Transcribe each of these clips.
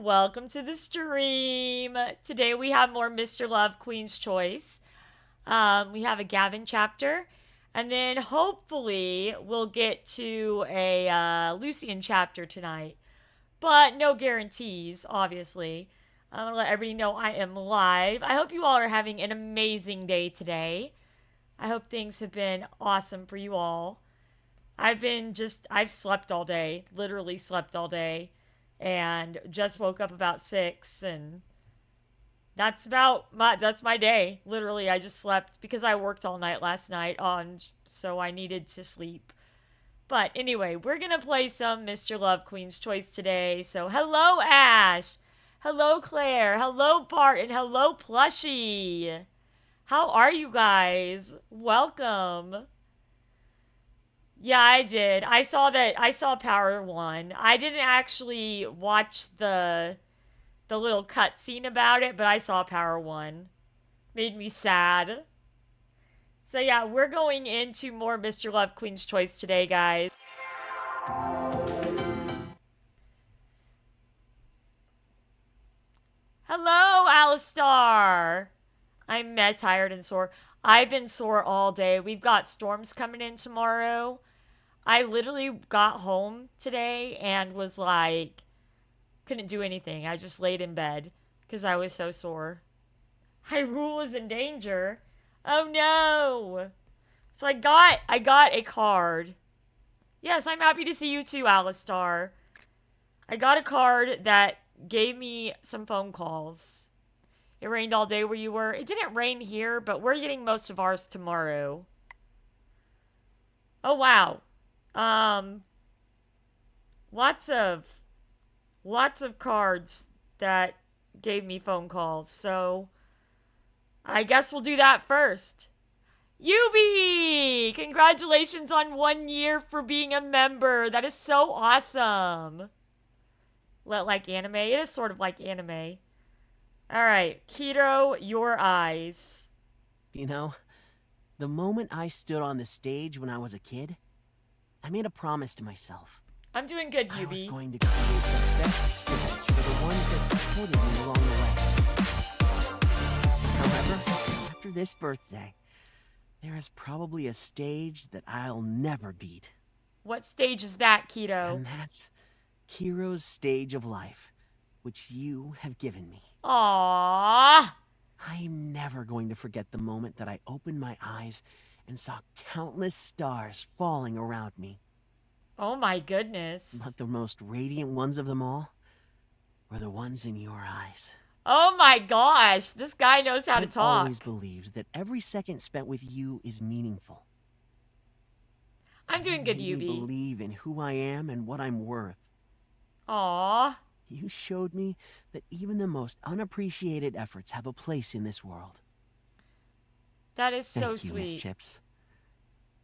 welcome to the stream. Today we have more Mr. Love Queen's Choice. We have a Gavin chapter, and then hopefully we'll get to a Lucien chapter tonight. But no guarantees, obviously. I'm gonna let everybody know I am live. I hope you all are having an amazing day today. I hope things have been awesome for you all. I've slept all day, literally slept all day, and just woke up about 6, and that's my day. Literally, I just slept because I worked all night last night so I needed to sleep. But anyway, we're gonna play some Mr. Love Queen's Choice today. So hello Ash, hello Claire, hello Bart, and hello Plushie. How are you guys? Welcome. Yeah, I did. I saw Power 1. I didn't actually watch the little cutscene about it, but I saw Power 1. Made me sad. So yeah, we're going into more Mr. Love Queen's Choice today, guys. Hello, Alistar! I'm tired and sore. I've been sore all day. We've got storms coming in tomorrow. I literally got home today and was like, couldn't do anything. I just laid in bed because I was so sore. Hyrule is in danger. Oh no! So I got a card. Yes, I'm happy to see you too, Alistar. I got a card that gave me some phone calls. It rained all day where you were. It didn't rain here, but we're getting most of ours tomorrow. Oh wow. Lots of cards that gave me phone calls. So I guess we'll do that first. Yubi! Congratulations on 1 year for being a member. That is so awesome. Like anime? It is sort of like anime. Alright, Keto, your eyes. You know, the moment I stood on the stage when I was a kid, I made a promise to myself. I'm doing good, I was Yubi. going to create the best stage for the ones that supported me along the way. However, after this birthday, there is probably a stage that I'll never beat. What stage is that, Keto? And that's Kiro's stage of life, which you have given me. Aww. I'm never going to forget the moment that I opened my eyes and saw countless stars falling around me. Oh my goodness. But the most radiant ones of them all were the ones in your eyes. Oh my gosh, this guy knows how to talk. I've always believed that every second spent with you is meaningful. I'm doing good, You made me Yubi. believe in who I am and what I'm worth. Aww. You showed me that even the most unappreciated efforts have a place in this world. That is so Thank you, Miss sweet. Chips.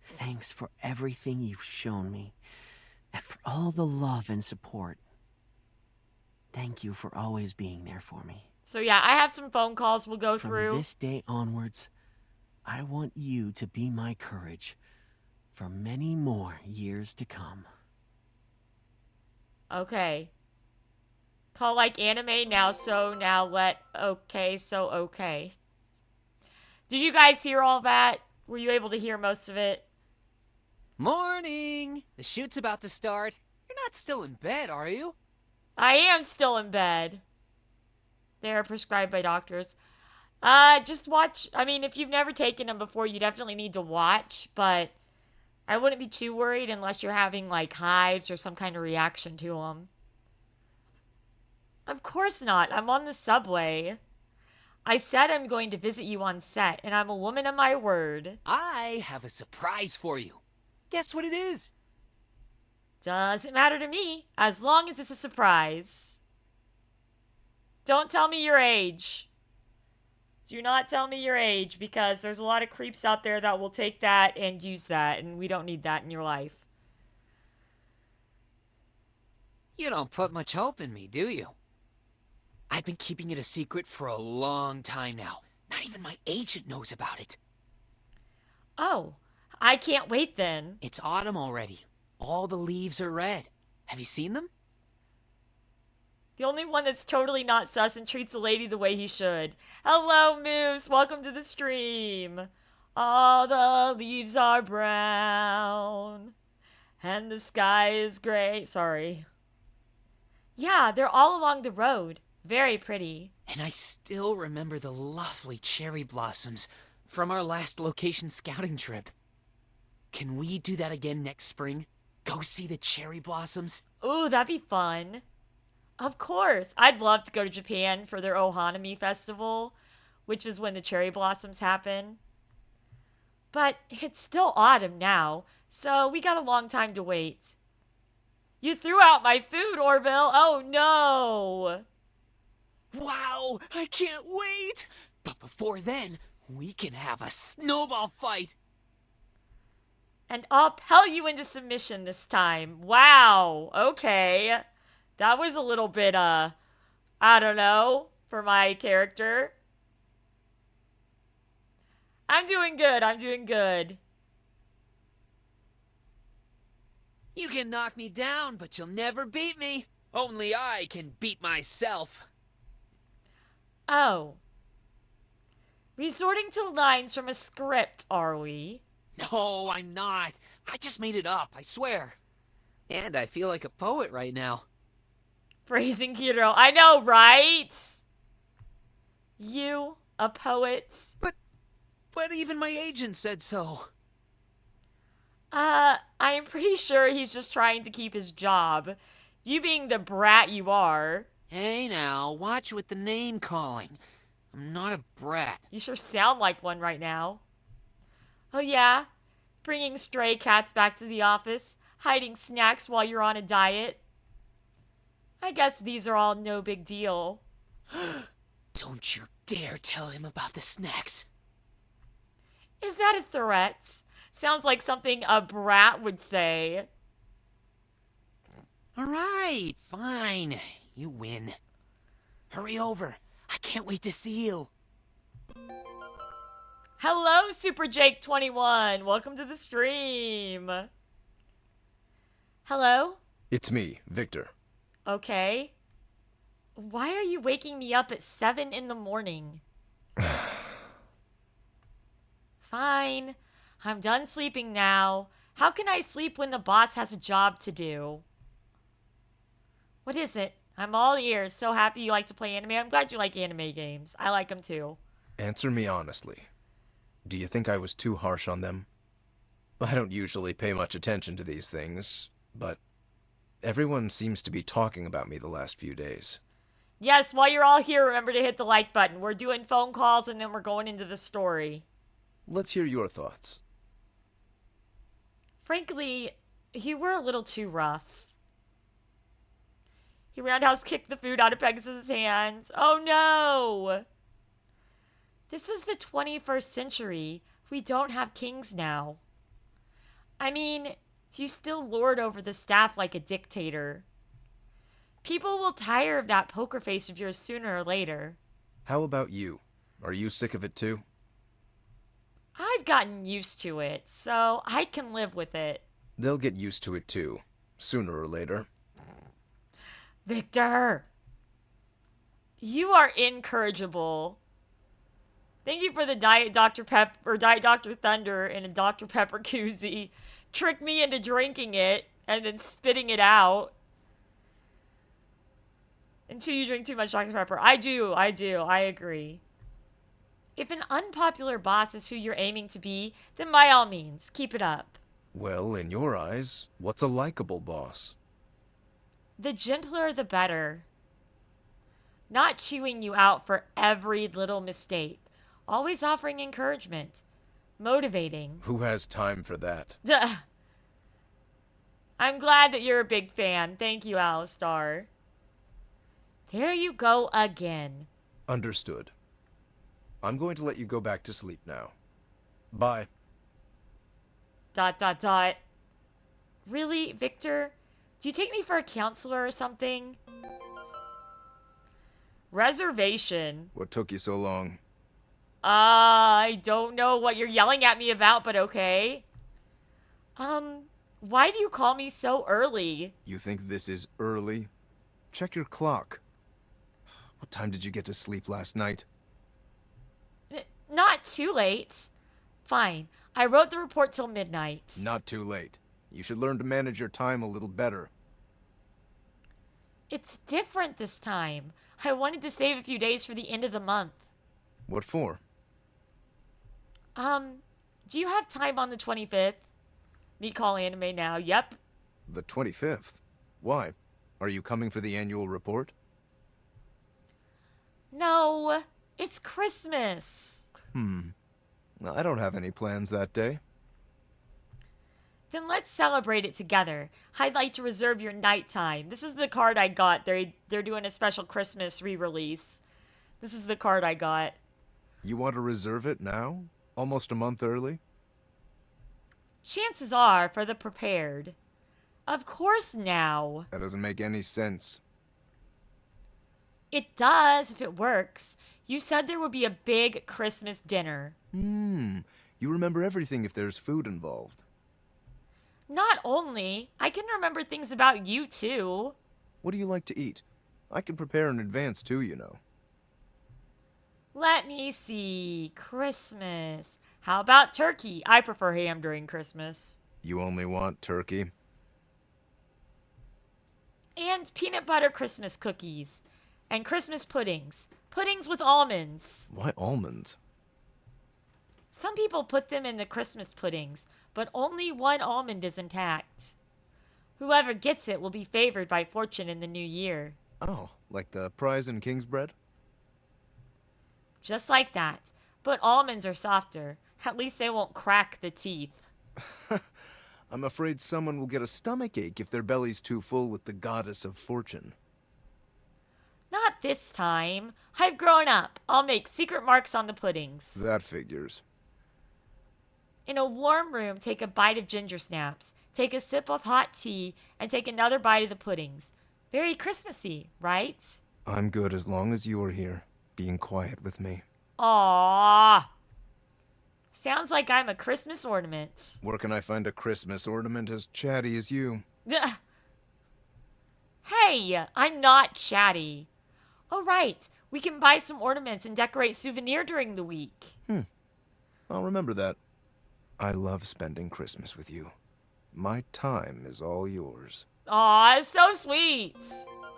Thanks for everything you've shown me, and for all the love and support. Thank you for always being there for me. So yeah, I have some phone calls we'll go From through. this day onwards, I want you to be my courage for many more years to come. Okay. Call like anime now, so now let okay, so okay. Did you guys hear all that? Were you able to hear most of it? Morning! The shoot's about to start. You're not still in bed, are you? I am still in bed. They are prescribed by doctors. Just watch. I mean, if you've never taken them before, you definitely need to watch, but I wouldn't be too worried unless you're having, like, hives or some kind of reaction to them. Of course not. I'm on the subway. I said I'm going to visit you on set, and I'm a woman of my word. I have a surprise for you. Guess what it is? Doesn't matter to me, as long as it's a surprise. Don't tell me your age. Do not tell me your age, because there's a lot of creeps out there that will take that and use that, and we don't need that in your life. You don't put much hope in me, do you? I've been keeping it a secret for a long time now. Not even my agent knows about it. Oh, I can't wait then. It's autumn already. All the leaves are red. Have you seen them? The only one that's totally not sus and treats a lady the way he should. Hello, Moose. Welcome to the stream. All the leaves are brown. And the sky is gray. Sorry. Yeah, they're all along the road. Very pretty. And I still remember the lovely cherry blossoms from our last location scouting trip. Can we do that again next spring? Go see the cherry blossoms? Ooh, that'd be fun. Of course. I'd love to go to Japan for their Ohanami festival, which is when the cherry blossoms happen. But it's still autumn now, so we got a long time to wait. You threw out my food, Orville. Oh, no. Wow, I can't wait! But before then, we can have a snowball fight. And I'll pell you into submission this time. Wow. Okay. That was a little bit, I don't know, for my character. I'm doing good. I'm doing good. You can knock me down, but you'll never beat me. Only I can beat myself. Oh. Resorting to lines from a script, are we? No, I'm not. I just made it up, I swear. And I feel like a poet right now. Praising Kiro. I know, right? You, a poet. But even my agent said so. I'm pretty sure he's just trying to keep his job. You being the brat you are. Hey now, watch with the name calling. I'm not a brat. You sure sound like one right now. Oh yeah? Bringing stray cats back to the office, hiding snacks while you're on a diet. I guess these are all no big deal. Don't you dare tell him about the snacks. Is that a threat? Sounds like something a brat would say. All right, fine. You win. Hurry over. I can't wait to see you. Hello, Super Jake 21. Welcome to the stream. Hello? It's me, Victor. Okay. Why are you waking me up at 7 in the morning? Fine. I'm done sleeping now. How can I sleep when the boss has a job to do? What is it? I'm all ears. So happy you like to play anime. I'm glad you like anime games. I like them too. Answer me honestly. Do you think I was too harsh on them? I don't usually pay much attention to these things, but everyone seems to be talking about me the last few days. Yes, while you're all here, remember to hit the like button. We're doing phone calls and then we're going into the story. Let's hear your thoughts. Frankly, you were a little too rough. He roundhouse kicked the food out of Pegasus's hands. Oh no! This is the 21st century. We don't have kings now. I mean, you still lord over the staff like a dictator. People will tire of that poker face of yours sooner or later. How about you? Are you sick of it too? I've gotten used to it, so I can live with it. They'll get used to it too, sooner or later. Victor! You are incorrigible. Thank you for the Diet Dr. Pep or Diet Dr. Thunder in a Dr. Pepper koozie. Trick me into drinking it and then spitting it out. Until you drink too much Dr. Pepper. I do. I agree. If an unpopular boss is who you're aiming to be, then by all means, keep it up. Well, in your eyes, what's a likable boss? The gentler, the better. Not chewing you out for every little mistake. Always offering encouragement. Motivating. Who has time for that? Duh. I'm glad that you're a big fan. Thank you, Alistar. There you go again. Understood. I'm going to let you go back to sleep now. Bye. ... Really, Victor? Do you take me for a counselor or something? Reservation. What took you so long? I don't know what you're yelling at me about, but okay. Why do you call me so early? You think this is early? Check your clock. What time did you get to sleep last night? Not too late. Fine. I wrote the report till midnight. Not too late. You should learn to manage your time a little better. It's different this time. I wanted to save a few days for the end of the month. What for? Do you have time on the 25th? Me call anime now. Yep. The 25th? Why? Are you coming for the annual report? No, it's Christmas. I don't have any plans that day. Then let's celebrate it together. I'd like to reserve your nighttime. This is the card I got. They're doing a special Christmas re-release. This is the card I got. You want to reserve it now? Almost a month early? Chances are for the prepared. Of course now. That doesn't make any sense. It does if it works. You said there would be a big Christmas dinner. You remember everything if there's food involved. Not only, I can remember things about you too. What do you like to eat? I can prepare in advance too, you know. Let me see. Christmas. How about turkey? I prefer ham during Christmas. You only want turkey? And peanut butter Christmas cookies. And Christmas puddings. Puddings with almonds. Why almonds? Some people put them in the Christmas puddings, but only one almond is intact. Whoever gets it will be favored by fortune in the new year. Oh, like the prize in King's bread? Just like that. But almonds are softer. At least they won't crack the teeth. I'm afraid someone will get a stomachache if their belly's too full with the goddess of fortune. Not this time. I've grown up. I'll make secret marks on the puddings. That figures. In a warm room, take a bite of ginger snaps. Take a sip of hot tea, and take another bite of the puddings. Very Christmassy, right? I'm good as long as you are here, being quiet with me. Aww. Sounds like I'm a Christmas ornament. Where can I find a Christmas ornament as chatty as you? Hey, I'm not chatty. Oh, right. We can buy some ornaments and decorate souvenir during the week. I'll remember that. I love spending Christmas with you. My time is all yours. Aw, so sweet.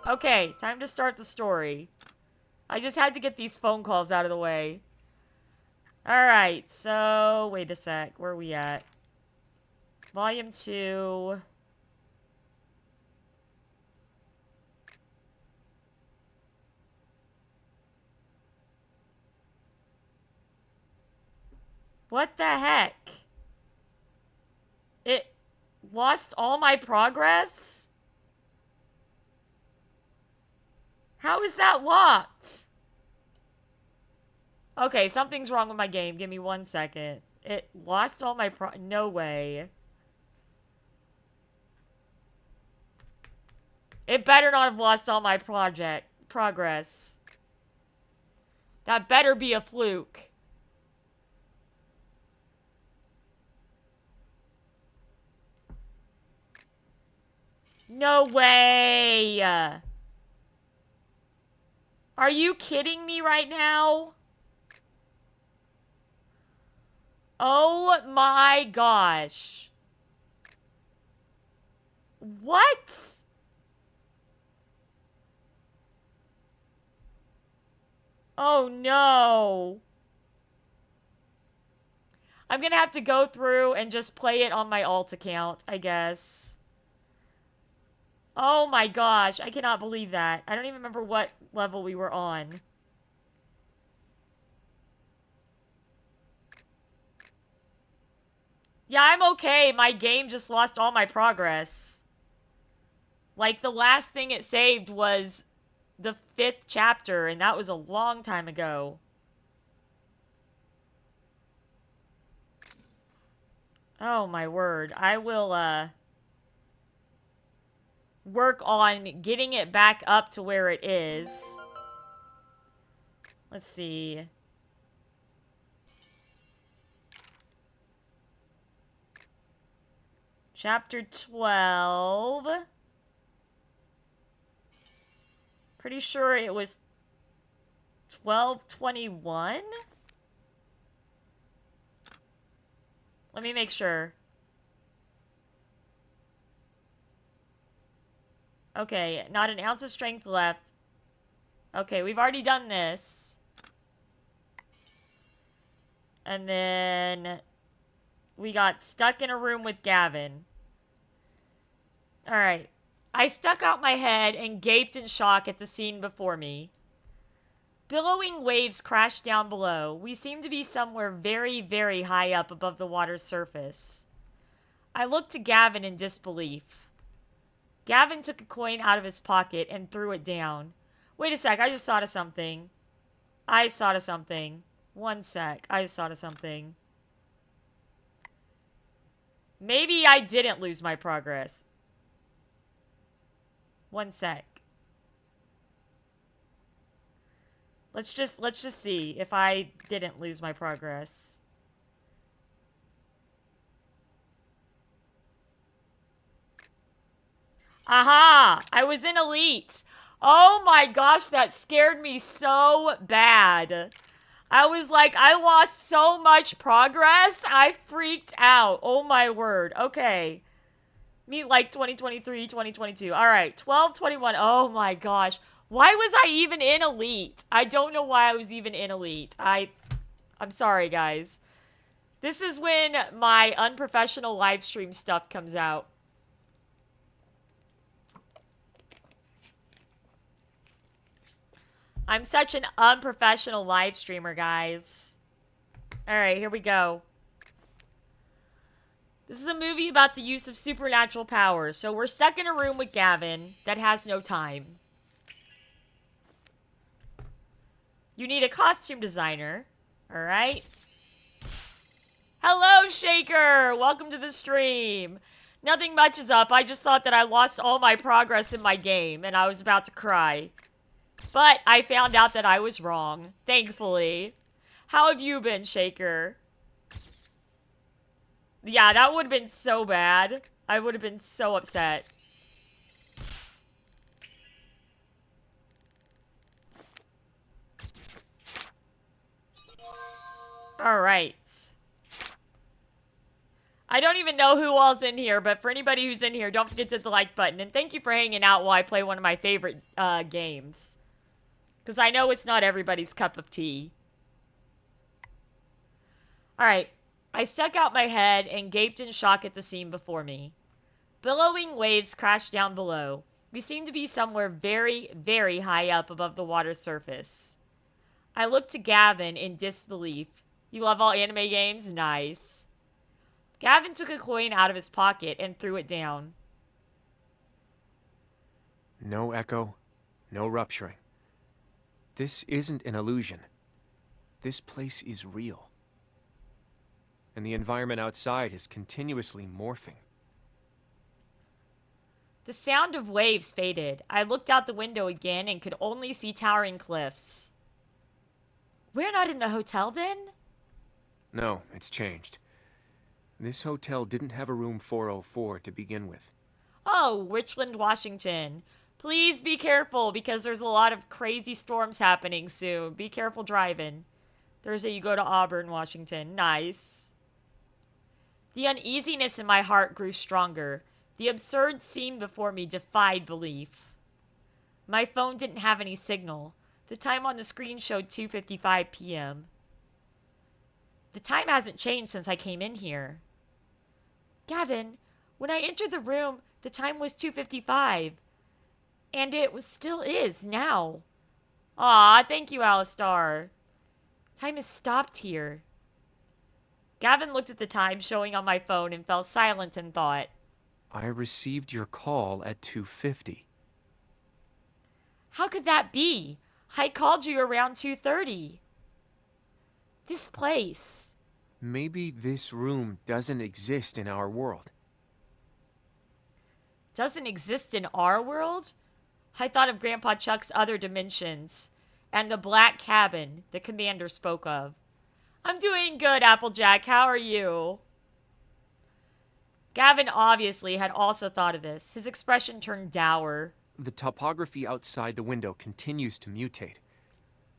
Okay, time to start the story. I just had to get these phone calls out of the way. Alright, so wait a sec. Where are we at? Volume 2. What the heck? It lost all my progress? How is that locked? Okay, something's wrong with my game. Give me 1 second. It lost all my no way. It better not have lost all my progress. That better be a fluke. No way! Are you kidding me right now? Oh my gosh. What? Oh no. I'm gonna have to go through and just play it on my alt account, I guess. Oh my gosh, I cannot believe that. I don't even remember what level we were on. Yeah, I'm okay. My game just lost all my progress. Like, the last thing it saved was the 5th chapter, and that was a long time ago. Oh my word. I will, work on getting it back up to where it is. Let's see. Chapter 12. Pretty sure it was 12:21? Let me make sure. Okay, not an ounce of strength left. Okay, we've already done this. And then we got stuck in a room with Gavin. Alright. I stuck out my head and gaped in shock at the scene before me. Billowing waves crashed down below. We seemed to be somewhere very, very high up above the water's surface. I looked to Gavin in disbelief. Gavin took a coin out of his pocket and threw it down. Wait a sec, I just thought of something. One sec, I just thought of something. Maybe I didn't lose my progress. One sec. Let's just see if I didn't lose my progress. Aha! I was in elite. Oh my gosh, that scared me so bad. I was like, I lost so much progress. I freaked out. Oh my word. Okay. Meet like 2023, 2022. All right, 12:21. Oh my gosh. Why was I even in elite? I don't know why I was even in elite. I'm sorry, guys. This is when my unprofessional live stream stuff comes out. I'm such an unprofessional live streamer, guys. Alright, here we go. This is a movie about the use of supernatural powers. So we're stuck in a room with Gavin that has no time. You need a costume designer. Alright. Hello, Shaker! Welcome to the stream. Nothing much is up. I just thought that I lost all my progress in my game and I was about to cry. But I found out that I was wrong, thankfully. How have you been, Shaker? Yeah, that would have been so bad. I would have been so upset. Alright. I don't even know who all's in here, but for anybody who's in here, don't forget to hit the like button. And thank you for hanging out while I play one of my favorite games. Because I know it's not everybody's cup of tea. Alright. I stuck out my head and gaped in shock at the scene before me. Billowing waves crashed down below. We seemed to be somewhere very, very high up above the water's surface. I looked to Gavin in disbelief. You love all anime games? Nice. Gavin took a coin out of his pocket and threw it down. No echo, no rupturing. This isn't an illusion. This place is real. And the environment outside is continuously morphing. The sound of waves faded. I looked out the window again and could only see towering cliffs. We're not in the hotel then? No, it's changed. This hotel didn't have a room 404 to begin with. Oh, Richland, Washington. Please be careful because there's a lot of crazy storms happening soon. Be careful driving. Thursday you go to Auburn, Washington. Nice. The uneasiness in my heart grew stronger. The absurd scene before me defied belief. My phone didn't have any signal. The time on the screen showed 2:55 p.m. The time hasn't changed since I came in here. Gavin, when I entered the room, the time was 2:55. And still is now. Aw, thank you, Alistar. Time has stopped here. Gavin looked at the time showing on my phone and fell silent in thought. I received your call at 2:50. How could that be? I called you around 2:30. This place. Maybe this room doesn't exist in our world. Doesn't exist in our world? I thought of Grandpa Chuck's other dimensions and the black cabin the commander spoke of. I'm doing good, Applejack. How are you? Gavin obviously had also thought of this. His expression turned dour. The topography outside the window continues to mutate.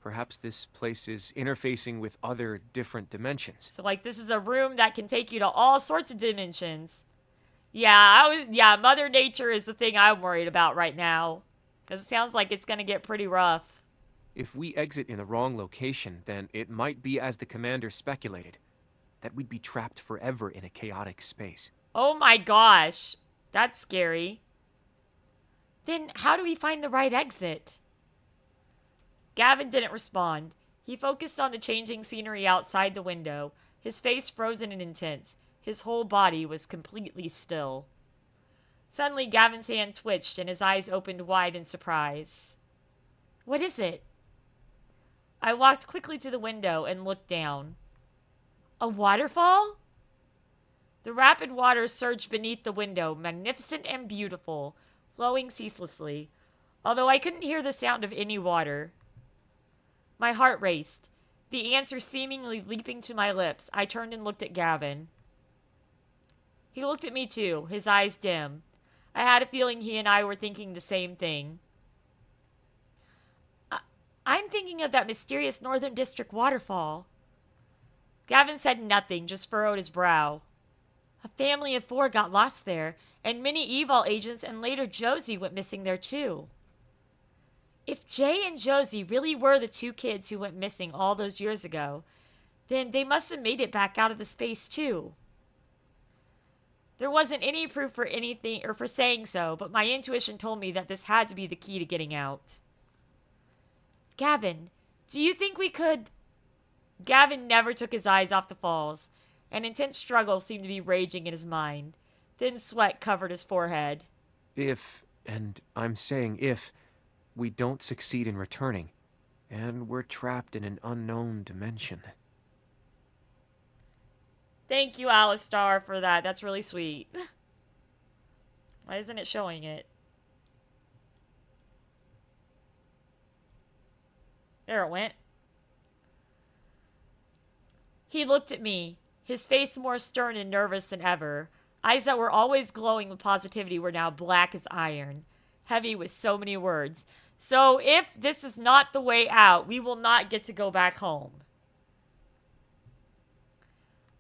Perhaps this place is interfacing with other different dimensions. So, like, this is a room that can take you to all sorts of dimensions. Yeah, Mother Nature is the thing I'm worried about right now. Because it sounds like it's going to get pretty rough. If we exit in the wrong location, then it might be as the commander speculated, that we'd be trapped forever in a chaotic space. Oh my gosh. That's scary. Then how do we find the right exit? Gavin didn't respond. He focused on the changing scenery outside the window, his face frozen and intense. His whole body was completely still. Suddenly, Gavin's hand twitched and his eyes opened wide in surprise. What is it? I walked quickly to the window and looked down. A waterfall? The rapid water surged beneath the window, magnificent and beautiful, flowing ceaselessly, although I couldn't hear the sound of any water. My heart raced. The answer seemingly leaping to my lips, I turned and looked at Gavin. He looked at me too, his eyes dim. I had a feeling he and I were thinking the same thing. I'm thinking of that mysterious Northern District waterfall. Gavin said nothing, just furrowed his brow. A family of 4 got lost there, and many EVOL agents and later Josie went missing there too. If Jay and Josie really were the 2 kids who went missing all those years ago, then they must have made it back out of the space too. There wasn't any proof for anything or for saying so, but my intuition told me that this had to be the key to getting out. Gavin, do you think we could... Gavin never took his eyes off the falls. An intense struggle seemed to be raging in his mind. Thin sweat covered his forehead. If, and I'm saying if, we don't succeed in returning, and we're trapped in an unknown dimension. Thank you, Alistar, for that. That's really sweet. Why isn't it showing it? There it went. He looked at me, his face more stern and nervous than ever. Eyes that were always glowing with positivity were now black as iron, heavy with so many words. So if this is not the way out, we will not get to go back home.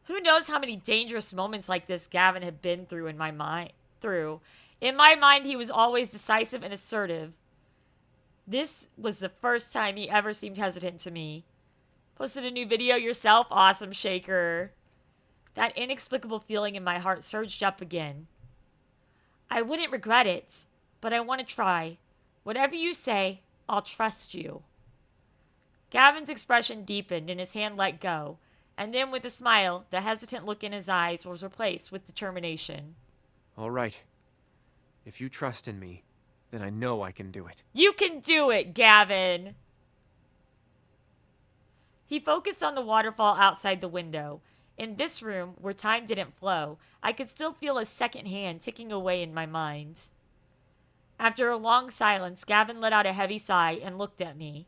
Who knows how many dangerous moments like this Gavin had been through in my mind. In my mind, he was always decisive and assertive. This was the first time he ever seemed hesitant to me. Posted a new video yourself? Awesome, Shaker. That inexplicable feeling in my heart surged up again. I wouldn't regret it, but I want to try. Whatever you say, I'll trust you. Gavin's expression deepened and his hand let go, and then with a smile, the hesitant look in his eyes was replaced with determination. All right. If you trust in me, then I know I can do it. You can do it, Gavin! He focused on the waterfall outside the window. In this room, where time didn't flow, I could still feel a second hand ticking away in my mind. After a long silence, Gavin let out a heavy sigh and looked at me.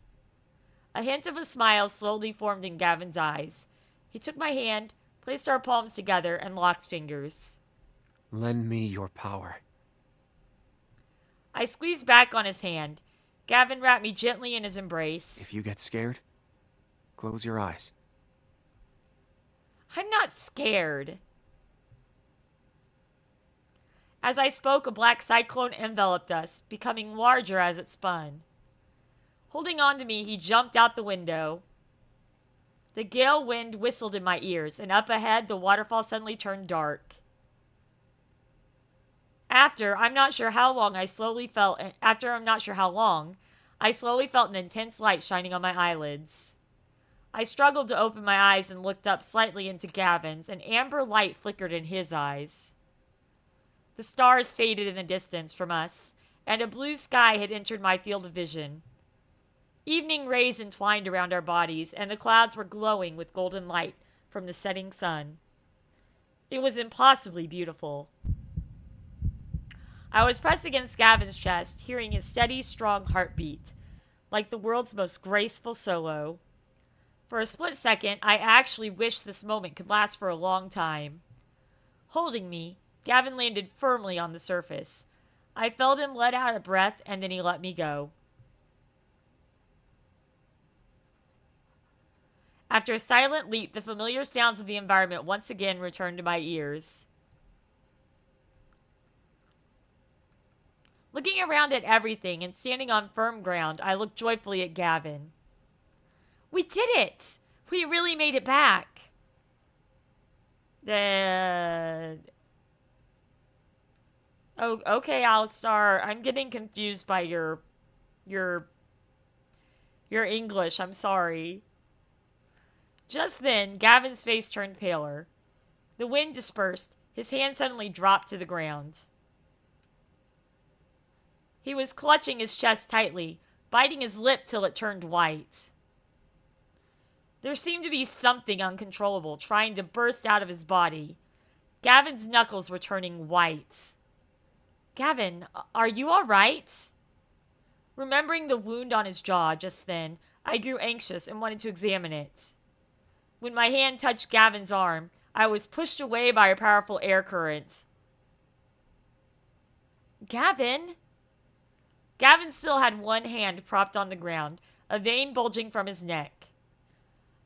A hint of a smile slowly formed in Gavin's eyes. He took my hand, placed our palms together, and locked fingers. Lend me your power. I squeezed back on his hand. Gavin wrapped me gently in his embrace. If you get scared, close your eyes. I'm not scared. As I spoke, a black cyclone enveloped us, becoming larger as it spun. Holding on to me, he jumped out the window. The gale wind whistled in my ears, and up ahead, the waterfall suddenly turned dark. After I'm not sure how long, I slowly felt an intense light shining on my eyelids. I struggled to open my eyes and looked up slightly into Gavin's. An amber light flickered in his eyes. The stars faded in the distance from us, and a blue sky had entered my field of vision. Evening rays entwined around our bodies, and the clouds were glowing with golden light from the setting sun. It was impossibly beautiful. I was pressed against Gavin's chest, hearing his steady, strong heartbeat, like the world's most graceful solo. For a split second, I actually wished this moment could last for a long time. Holding me, Gavin landed firmly on the surface. I felt him let out a breath, and then he let me go. After a silent leap, the familiar sounds of the environment once again returned to my ears. Looking around at everything and standing on firm ground, I looked joyfully at Gavin. We did it! We really made it back. Oh, okay, Alistar. I'm getting confused by your English. I'm sorry. Just then, Gavin's face turned paler. The wind dispersed. His hand suddenly dropped to the ground. He was clutching his chest tightly, biting his lip till it turned white. There seemed to be something uncontrollable trying to burst out of his body. Gavin's knuckles were turning white. Gavin, are you all right? Remembering the wound on his jaw just then, I grew anxious and wanted to examine it. When my hand touched Gavin's arm, I was pushed away by a powerful air current. Gavin? Gavin still had one hand propped on the ground, a vein bulging from his neck.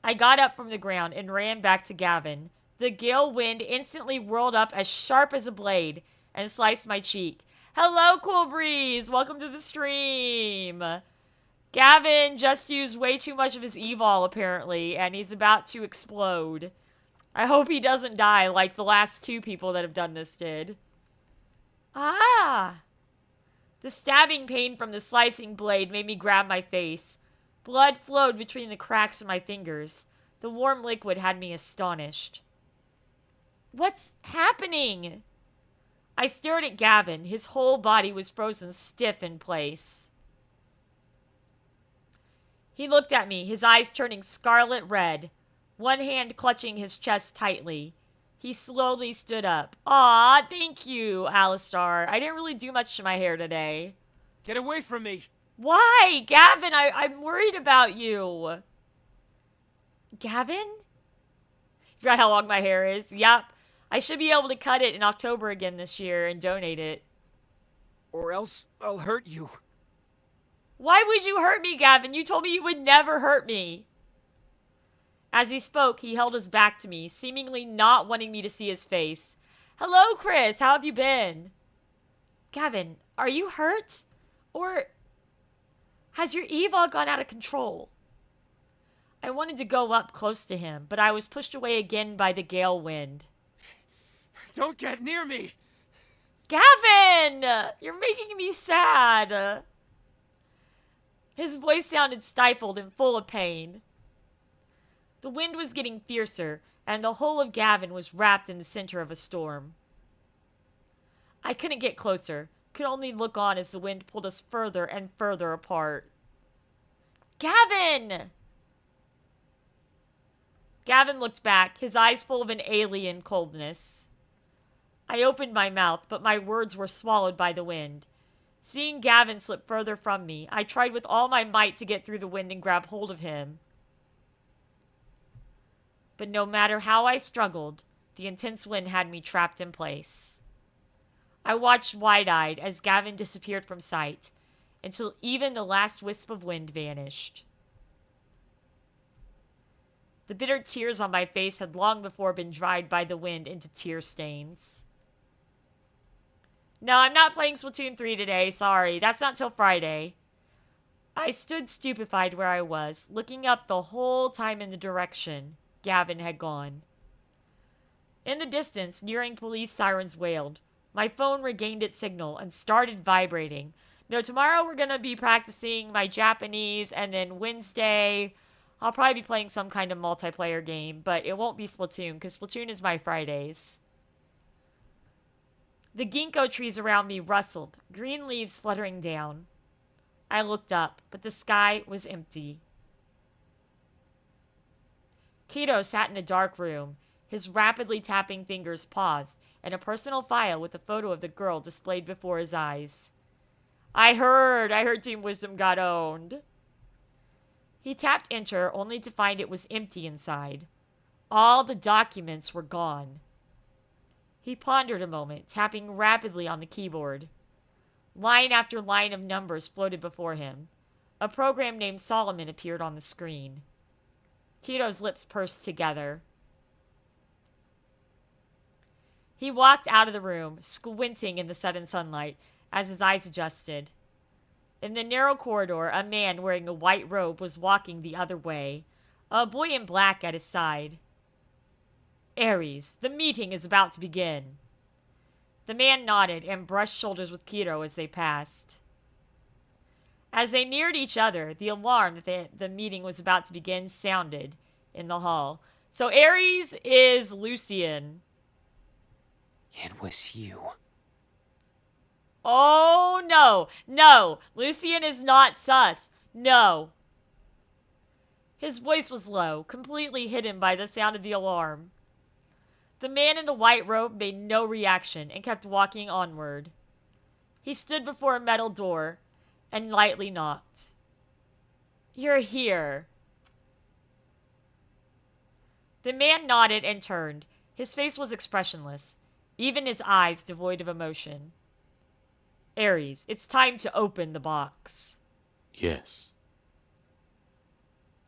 I got up from the ground and ran back to Gavin. The gale wind instantly whirled up as sharp as a blade and sliced my cheek. Hello, Cool Breeze! Welcome to the stream! Gavin just used way too much of his evol, apparently, and he's about to explode. I hope he doesn't die like the last two people that have done this did. Ah! The stabbing pain from the slicing blade made me grab my face. Blood flowed between the cracks of my fingers. The warm liquid had me astonished. What's happening? I stared at Gavin. His whole body was frozen stiff in place. He looked at me, his eyes turning scarlet red, one hand clutching his chest tightly. He slowly stood up. Aw, thank you, Alistar. I didn't really do much to my hair today. Get away from me! Why? Gavin, I'm worried about you. Gavin? You forgot how long my hair is? Yep. I should be able to cut it in October again this year and donate it. Or else I'll hurt you. Why would you hurt me, Gavin? You told me you would never hurt me. As he spoke, he held his back to me, seemingly not wanting me to see his face. Hello, Chris. How have you been? Gavin, are you hurt? Or has your evil gone out of control? I wanted to go up close to him, but I was pushed away again by the gale wind. Don't get near me! Gavin! You're making me sad. His voice sounded stifled and full of pain. The wind was getting fiercer, and the whole of Gavin was wrapped in the center of a storm. I couldn't get closer, could only look on as the wind pulled us further and further apart. Gavin! Gavin looked back, his eyes full of an alien coldness. I opened my mouth, but my words were swallowed by the wind. Seeing Gavin slip further from me, I tried with all my might to get through the wind and grab hold of him. But no matter how I struggled, the intense wind had me trapped in place. I watched wide-eyed as Gavin disappeared from sight, until even the last wisp of wind vanished. The bitter tears on my face had long before been dried by the wind into tear stains. No, I'm not playing Splatoon 3 today, sorry. That's not till Friday. I stood stupefied where I was, looking up the whole time in the direction Gavin had gone. In the distance, nearing police sirens wailed. My phone regained its signal and started vibrating. No, tomorrow we're going to be practicing my Japanese, and then Wednesday I'll probably be playing some kind of multiplayer game, but it won't be Splatoon, because Splatoon is my Fridays. The ginkgo trees around me rustled, green leaves fluttering down. I looked up, but the sky was empty. Kato sat in a dark room. His rapidly tapping fingers paused, and a personal file with a photo of the girl displayed before his eyes. I heard Team Wisdom got owned. He tapped enter only to find it was empty inside. All the documents were gone. He pondered a moment, tapping rapidly on the keyboard. Line after line of numbers floated before him. A program named Solomon appeared on the screen. Keto's lips pursed together. He walked out of the room, squinting in the sudden sunlight as his eyes adjusted. In the narrow corridor, a man wearing a white robe was walking the other way, a boy in black at his side. Ares, the meeting is about to begin. The man nodded and brushed shoulders with Keto as they passed. As they neared each other, the alarm that the meeting was about to begin sounded in the hall. So Ares is Lucien. It was you. Oh, no. No. Lucien is not sus. No. His voice was low, completely hidden by the sound of the alarm. The man in the white robe made no reaction and kept walking onward. He stood before a metal door and lightly knocked. You're here. The man nodded and turned. His face was expressionless, even his eyes devoid of emotion. Ares, it's time to open the box. Yes.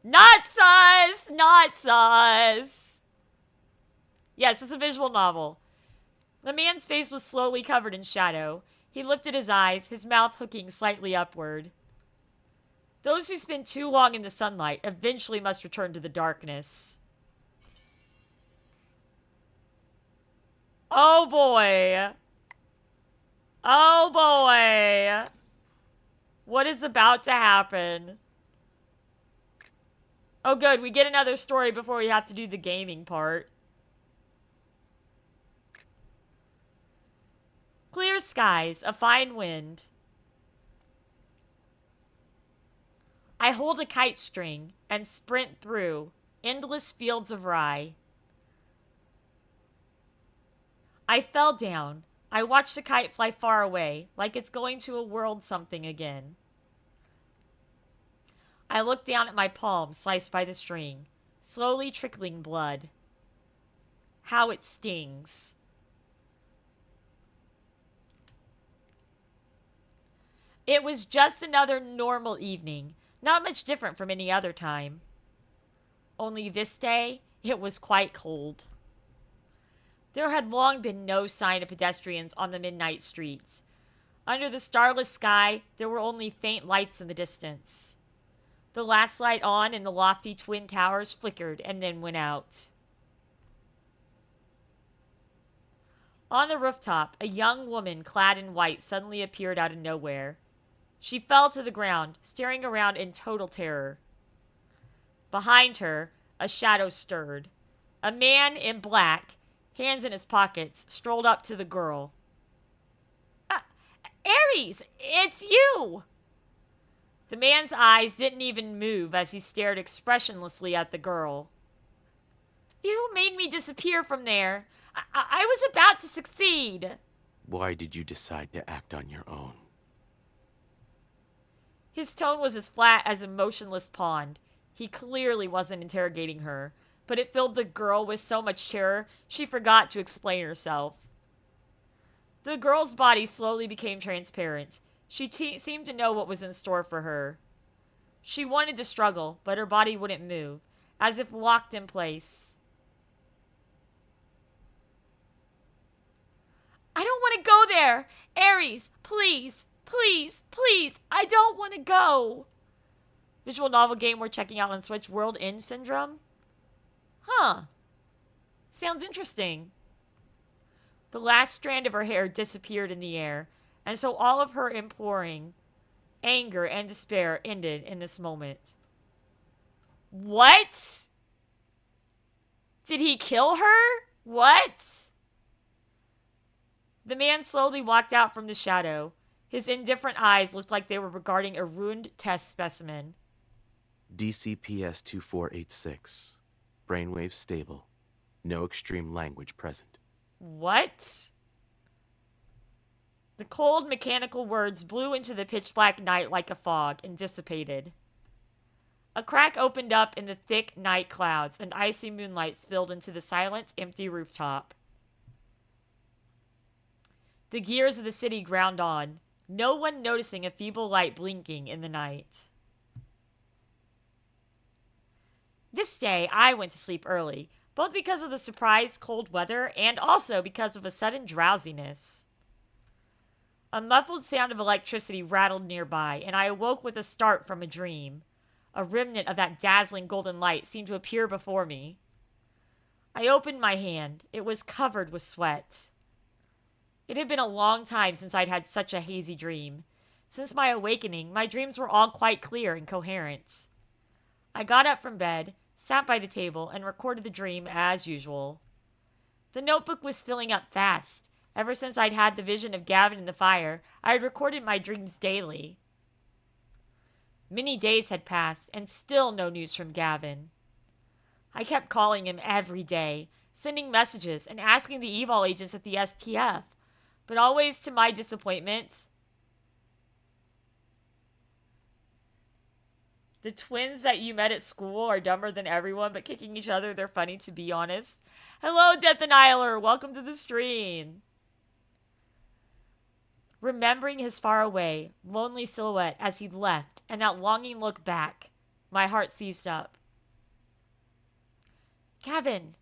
Not sus! Not sus! Yes, it's a visual novel. The man's face was slowly covered in shadow. He lifted his eyes, his mouth hooking slightly upward. Those who spend too long in the sunlight eventually must return to the darkness. Oh boy. Oh boy. What is about to happen? Oh good, we get another story before we have to do the gaming part. Clear skies, a fine wind. I hold a kite string and sprint through endless fields of rye. I fell down. I watched the kite fly far away, like it's going to a world something again. I looked down at my palm sliced by the string, slowly trickling blood. How it stings. It was just another normal evening, not much different from any other time. Only this day, it was quite cold. There had long been no sign of pedestrians on the midnight streets. Under the starless sky, there were only faint lights in the distance. The last light on in the lofty twin towers flickered and then went out. On the rooftop, a young woman clad in white suddenly appeared out of nowhere. She fell to the ground, staring around in total terror. Behind her, a shadow stirred. A man in black, hands in his pockets, strolled up to the girl. Ares, it's you! The man's eyes didn't even move as he stared expressionlessly at the girl. You made me disappear from there. I was about to succeed. Why did you decide to act on your own? His tone was as flat as a motionless pond. He clearly wasn't interrogating her, but it filled the girl with so much terror she forgot to explain herself. The girl's body slowly became transparent. She seemed to know what was in store for her. She wanted to struggle, but her body wouldn't move, as if locked in place. I don't want to go there! Ares, please! Please, please, I don't want to go. Visual novel game we're checking out on Switch, World End Syndrome. Huh. Sounds interesting. The last strand of her hair disappeared in the air, and so all of her imploring, anger, and despair ended in this moment. What? Did he kill her? What? The man slowly walked out from the shadow. His indifferent eyes looked like they were regarding a ruined test specimen. DCPS 2486. Brainwaves stable. No extreme language present. What? The cold, mechanical words blew into the pitch-black night like a fog and dissipated. A crack opened up in the thick night clouds, and icy moonlight spilled into the silent, empty rooftop. The gears of the city ground on, no one noticing a feeble light blinking in the night. This day, I went to sleep early, both because of the surprise cold weather and also because of a sudden drowsiness. A muffled sound of electricity rattled nearby, and I awoke with a start from a dream. A remnant of that dazzling golden light seemed to appear before me. I opened my hand. It was covered with sweat. It had been a long time since I'd had such a hazy dream. Since my awakening, my dreams were all quite clear and coherent. I got up from bed, sat by the table, and recorded the dream as usual. The notebook was filling up fast. Ever since I'd had the vision of Gavin in the fire, I had recorded my dreams daily. Many days had passed, and still no news from Gavin. I kept calling him every day, sending messages and asking the eval agents at the STF, but always to my disappointment. The twins that you met at school are dumber than everyone, but kicking each other, they're funny to be honest. Hello, Death Annihilator. Welcome to the stream. Remembering his faraway, lonely silhouette as he left, and that longing look back, my heart seized up. Gavin,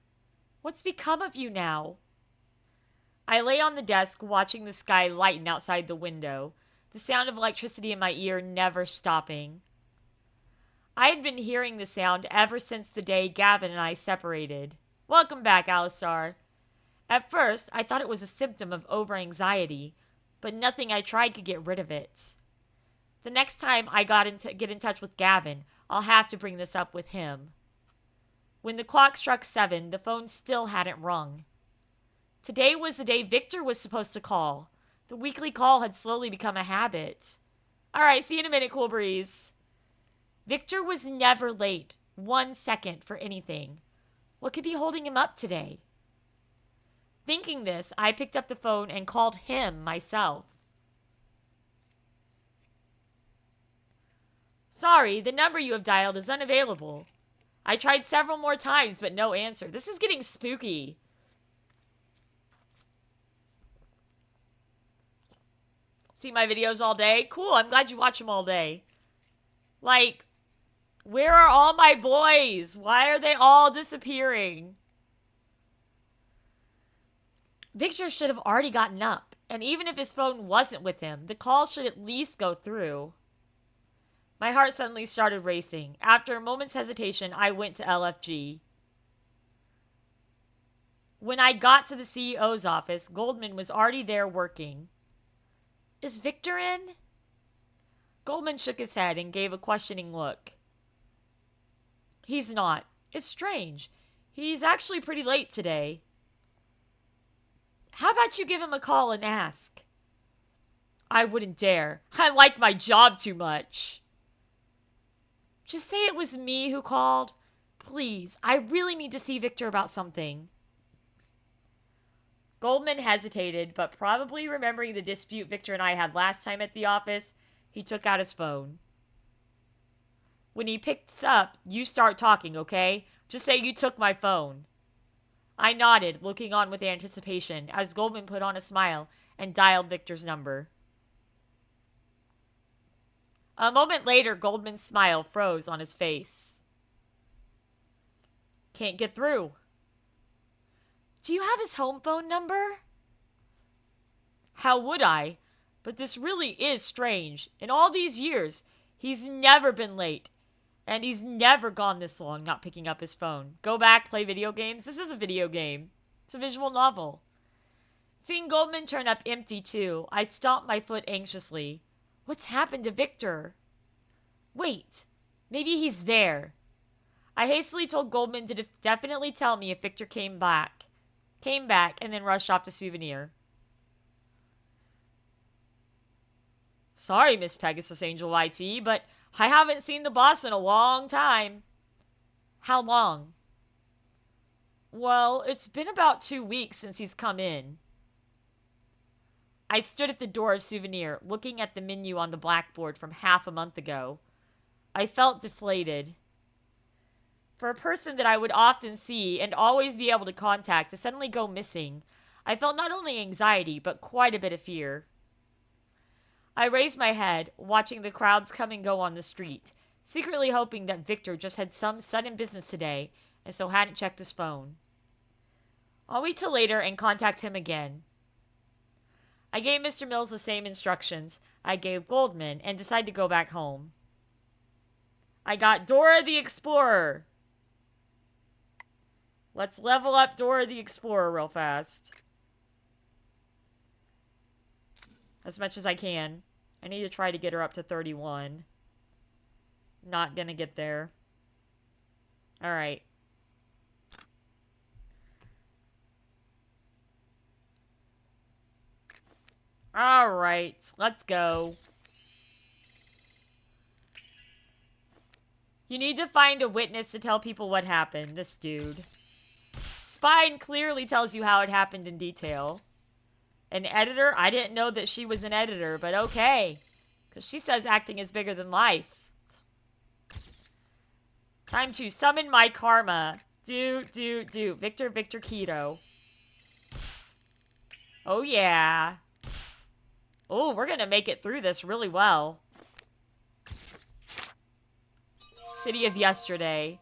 what's become of you now? I lay on the desk watching the sky lighten outside the window, the sound of electricity in my ear never stopping. I had been hearing the sound ever since the day Gavin and I separated. Welcome back, Alistar. At first, I thought it was a symptom of over-anxiety, but nothing I tried could get rid of it. The next time I get in touch with Gavin, I'll have to bring this up with him. When the clock struck 7, the phone still hadn't rung. Today was the day Victor was supposed to call. The weekly call had slowly become a habit. Alright, see you in a minute, Cool Breeze. Victor was never late, 1 second for anything. What could be holding him up today? Thinking this, I picked up the phone and called him myself. Sorry, the number you have dialed is unavailable. I tried several more times, but no answer. This is getting spooky. See my videos all day? Cool, I'm glad you watch them all day. Like, where are all my boys? Why are they all disappearing? Victor should have already gotten up, and even if his phone wasn't with him, the call should at least go through. My heart suddenly started racing. After a moment's hesitation, I went to LFG. When I got to the CEO's office, Goldman was already there working. Is Victor in? Goldman shook his head and gave a questioning look. He's not. It's strange. He's actually pretty late today. How about you give him a call and ask? I wouldn't dare. I like my job too much. Just say it was me who called. Please, I really need to see Victor about something. Goldman hesitated, but probably remembering the dispute Victor and I had last time at the office, he took out his phone. When he picks up, you start talking, okay? Just say you took my phone. I nodded, looking on with anticipation, as Goldman put on a smile and dialed Victor's number. A moment later, Goldman's smile froze on his face. Can't get through. Do you have his home phone number? How would I? But this really is strange. In all these years, he's never been late. And he's never gone this long not picking up his phone. Go back, play video games. This is a video game. It's a visual novel. Seeing Goldman turn up empty too, I stomped my foot anxiously. What's happened to Victor? Wait, maybe he's there. I hastily told Goldman to definitely tell me if Victor came back, and then rushed off to Souvenir. Sorry, Miss Pegasusangel YT, but I haven't seen the boss in a long time. How long? Well, it's been about 2 weeks since he's come in. I stood at the door of Souvenir, looking at the menu on the blackboard from half a month ago. I felt deflated. For a person that I would often see and always be able to contact to suddenly go missing, I felt not only anxiety, but quite a bit of fear. I raised my head, watching the crowds come and go on the street, secretly hoping that Victor just had some sudden business today and so hadn't checked his phone. I'll wait till later and contact him again. I gave Mr. Mills the same instructions I gave Goldman and decided to go back home. I got Dora the Explorer. Let's level up Dora the Explorer real fast. As much as I can. I need to try to get her up to 31. Not gonna get there. Alright. Alright, let's go. You need to find a witness to tell people what happened, this dude. Spine clearly tells you how it happened in detail. An editor? I didn't know that she was an editor, but okay. Because she says acting is bigger than life. Time to summon my karma. Do. Victor Keto. Oh, yeah. Oh, we're gonna make it through this really well. City of Yesterday.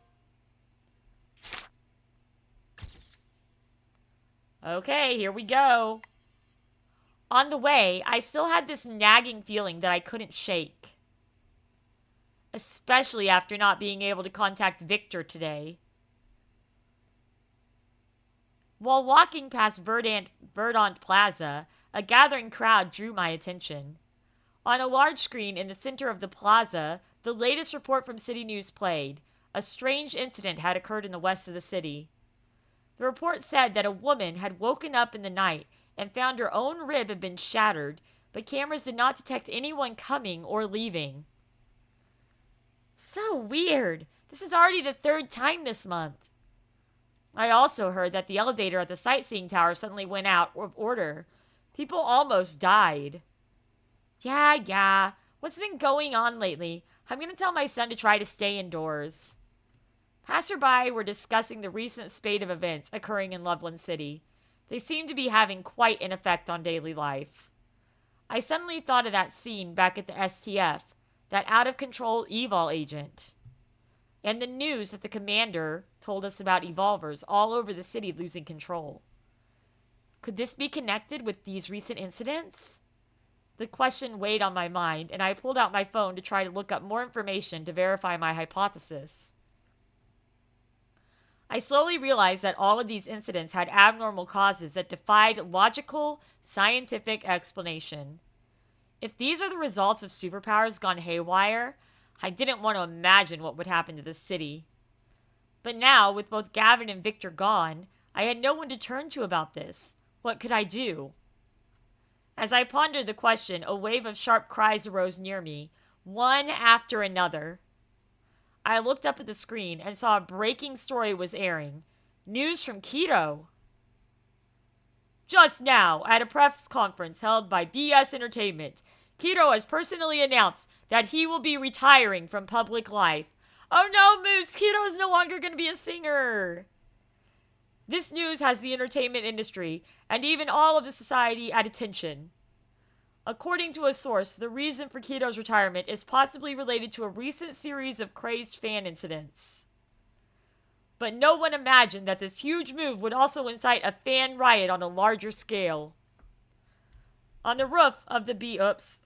Okay, here we go. On the way, I still had this nagging feeling that I couldn't shake. Especially after not being able to contact Victor today. While walking past Verdant Plaza, a gathering crowd drew my attention. On a large screen in the center of the plaza, the latest report from City News played. A strange incident had occurred in the west of the city. The report said that a woman had woken up in the night and found her own rib had been shattered, but cameras did not detect anyone coming or leaving. So weird. This is already the third time this month. I also heard that the elevator at the sightseeing tower suddenly went out of order. People almost died. Yeah. What's been going on lately? I'm going to tell my son to try to stay indoors. Passerby were discussing the recent spate of events occurring in Loveland City. They seemed to be having quite an effect on daily life. I suddenly thought of that scene back at the STF, that out-of-control evil agent. And the news that the commander told us about evolvers all over the city losing control. Could this be connected with these recent incidents? The question weighed on my mind, and I pulled out my phone to try to look up more information to verify my hypothesis. I slowly realized that all of these incidents had abnormal causes that defied logical, scientific explanation. If these are the results of superpowers gone haywire, I didn't want to imagine what would happen to the city. But now, with both Gavin and Victor gone, I had no one to turn to about this. What could I do? As I pondered the question, a wave of sharp cries arose near me, one after another. I looked up at the screen and saw a breaking story was airing. News from Keto. Just now, at a press conference held by BS Entertainment, Keto has personally announced that he will be retiring from public life. Oh no, Moose! Keto is no longer going to be a singer! This news has the entertainment industry, and even all of the society, at attention. According to a source, the reason for Keto's retirement is possibly related to a recent series of crazed fan incidents. But no one imagined that this huge move would also incite a fan riot on a larger scale. On the roof of the BS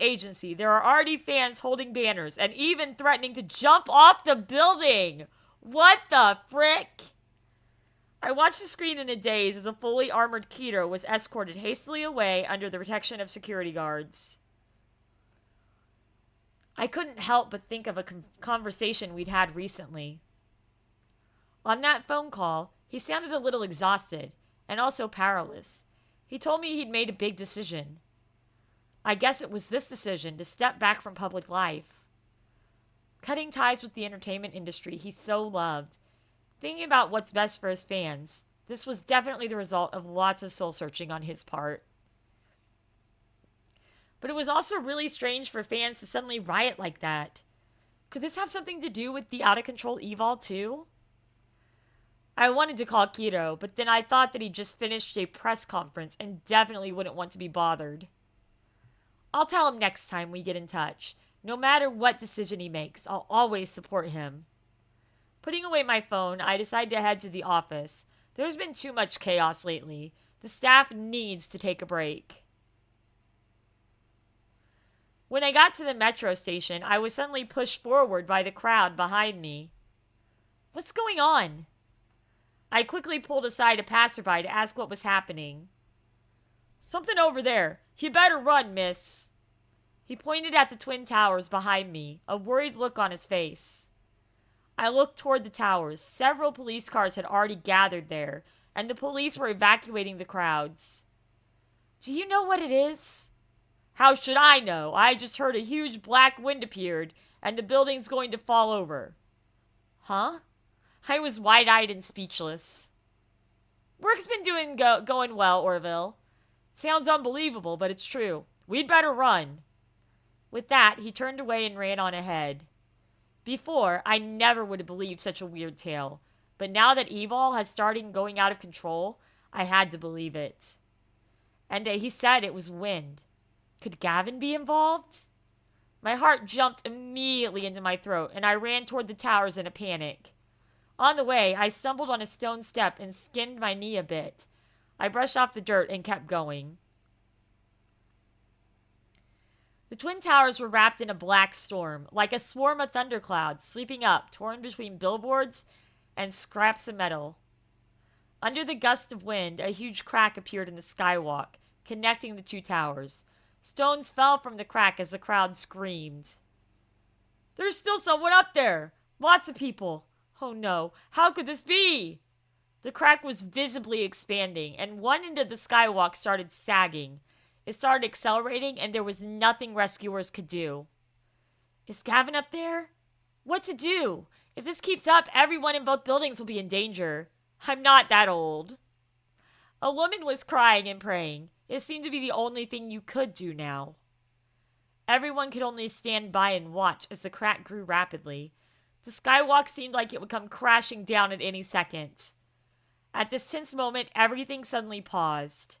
agency, there are already fans holding banners and even threatening to jump off the building. What the frick? I watched the screen in a daze as a fully armored Keto was escorted hastily away under the protection of security guards. I couldn't help but think of a conversation we'd had recently. On that phone call, he sounded a little exhausted and also powerless. He told me he'd made a big decision. I guess it was this decision to step back from public life. Cutting ties with the entertainment industry he so loved. Thinking about what's best for his fans, this was definitely the result of lots of soul-searching on his part. But it was also really strange for fans to suddenly riot like that. Could this have something to do with the out-of-control evol too? I wanted to call Keto, but then I thought that he just finished a press conference and definitely wouldn't want to be bothered. I'll tell him next time we get in touch. No matter what decision he makes, I'll always support him. Putting away my phone, I decide to head to the office. There's been too much chaos lately. The staff needs to take a break. When I got to the metro station, I was suddenly pushed forward by the crowd behind me. What's going on? I quickly pulled aside a passerby to ask what was happening. Something over there. You better run, miss. He pointed at the Twin Towers behind me, a worried look on his face. I looked toward the towers. Several police cars had already gathered there, and the police were evacuating the crowds. Do you know what it is? How should I know? I just heard a huge black wind appeared, and the building's going to fall over. Huh? I was wide-eyed and speechless. Work's been going well, Orville. Sounds unbelievable, but it's true. We'd better run. With that, he turned away and ran on ahead. Before, I never would have believed such a weird tale, but now that Evil has started going out of control, I had to believe it. And he said it was wind. Could Gavin be involved? My heart jumped immediately into my throat, and I ran toward the towers in a panic. On the way, I stumbled on a stone step and skinned my knee a bit. I brushed off the dirt and kept going. The Twin Towers were wrapped in a black storm, like a swarm of thunderclouds sweeping up, torn between billboards and scraps of metal. Under the gust of wind, a huge crack appeared in the skywalk, connecting the two towers. Stones fell from the crack as the crowd screamed. There's still someone up there! Lots of people! Oh no, how could this be? The crack was visibly expanding, and one end of the skywalk started sagging. It started accelerating, and there was nothing rescuers could do. Is Gavin up there? What to do? If this keeps up, everyone in both buildings will be in danger. I'm not that old. A woman was crying and praying. It seemed to be the only thing you could do now. Everyone could only stand by and watch as the crack grew rapidly. The skywalk seemed like it would come crashing down at any second. At this tense moment, everything suddenly paused.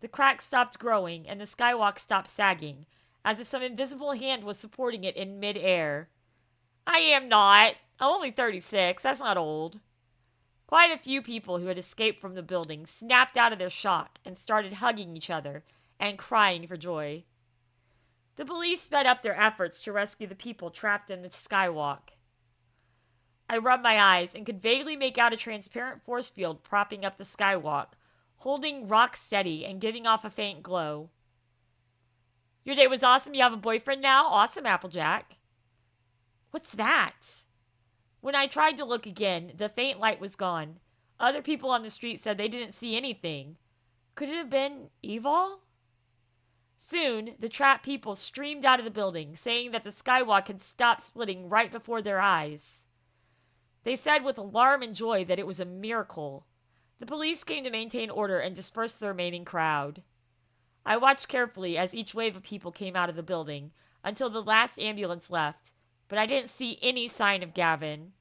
The crack stopped growing, and the skywalk stopped sagging, as if some invisible hand was supporting it in mid-air. I am not. I'm only 36. That's not old. Quite a few people who had escaped from the building snapped out of their shock and started hugging each other and crying for joy. The police sped up their efforts to rescue the people trapped in the skywalk. I rubbed my eyes and could vaguely make out a transparent force field propping up the skywalk, holding rock steady and giving off a faint glow. Your day was awesome. You have a boyfriend now? Awesome, Applejack. What's that? When I tried to look again, the faint light was gone. Other people on the street said they didn't see anything. Could it have been Evil? Soon, the trapped people streamed out of the building, saying that the skywalk had stopped splitting right before their eyes. They said with alarm and joy that it was a miracle. The police came to maintain order and disperse the remaining crowd. I watched carefully as each wave of people came out of the building, until the last ambulance left, but I didn't see any sign of Gavin.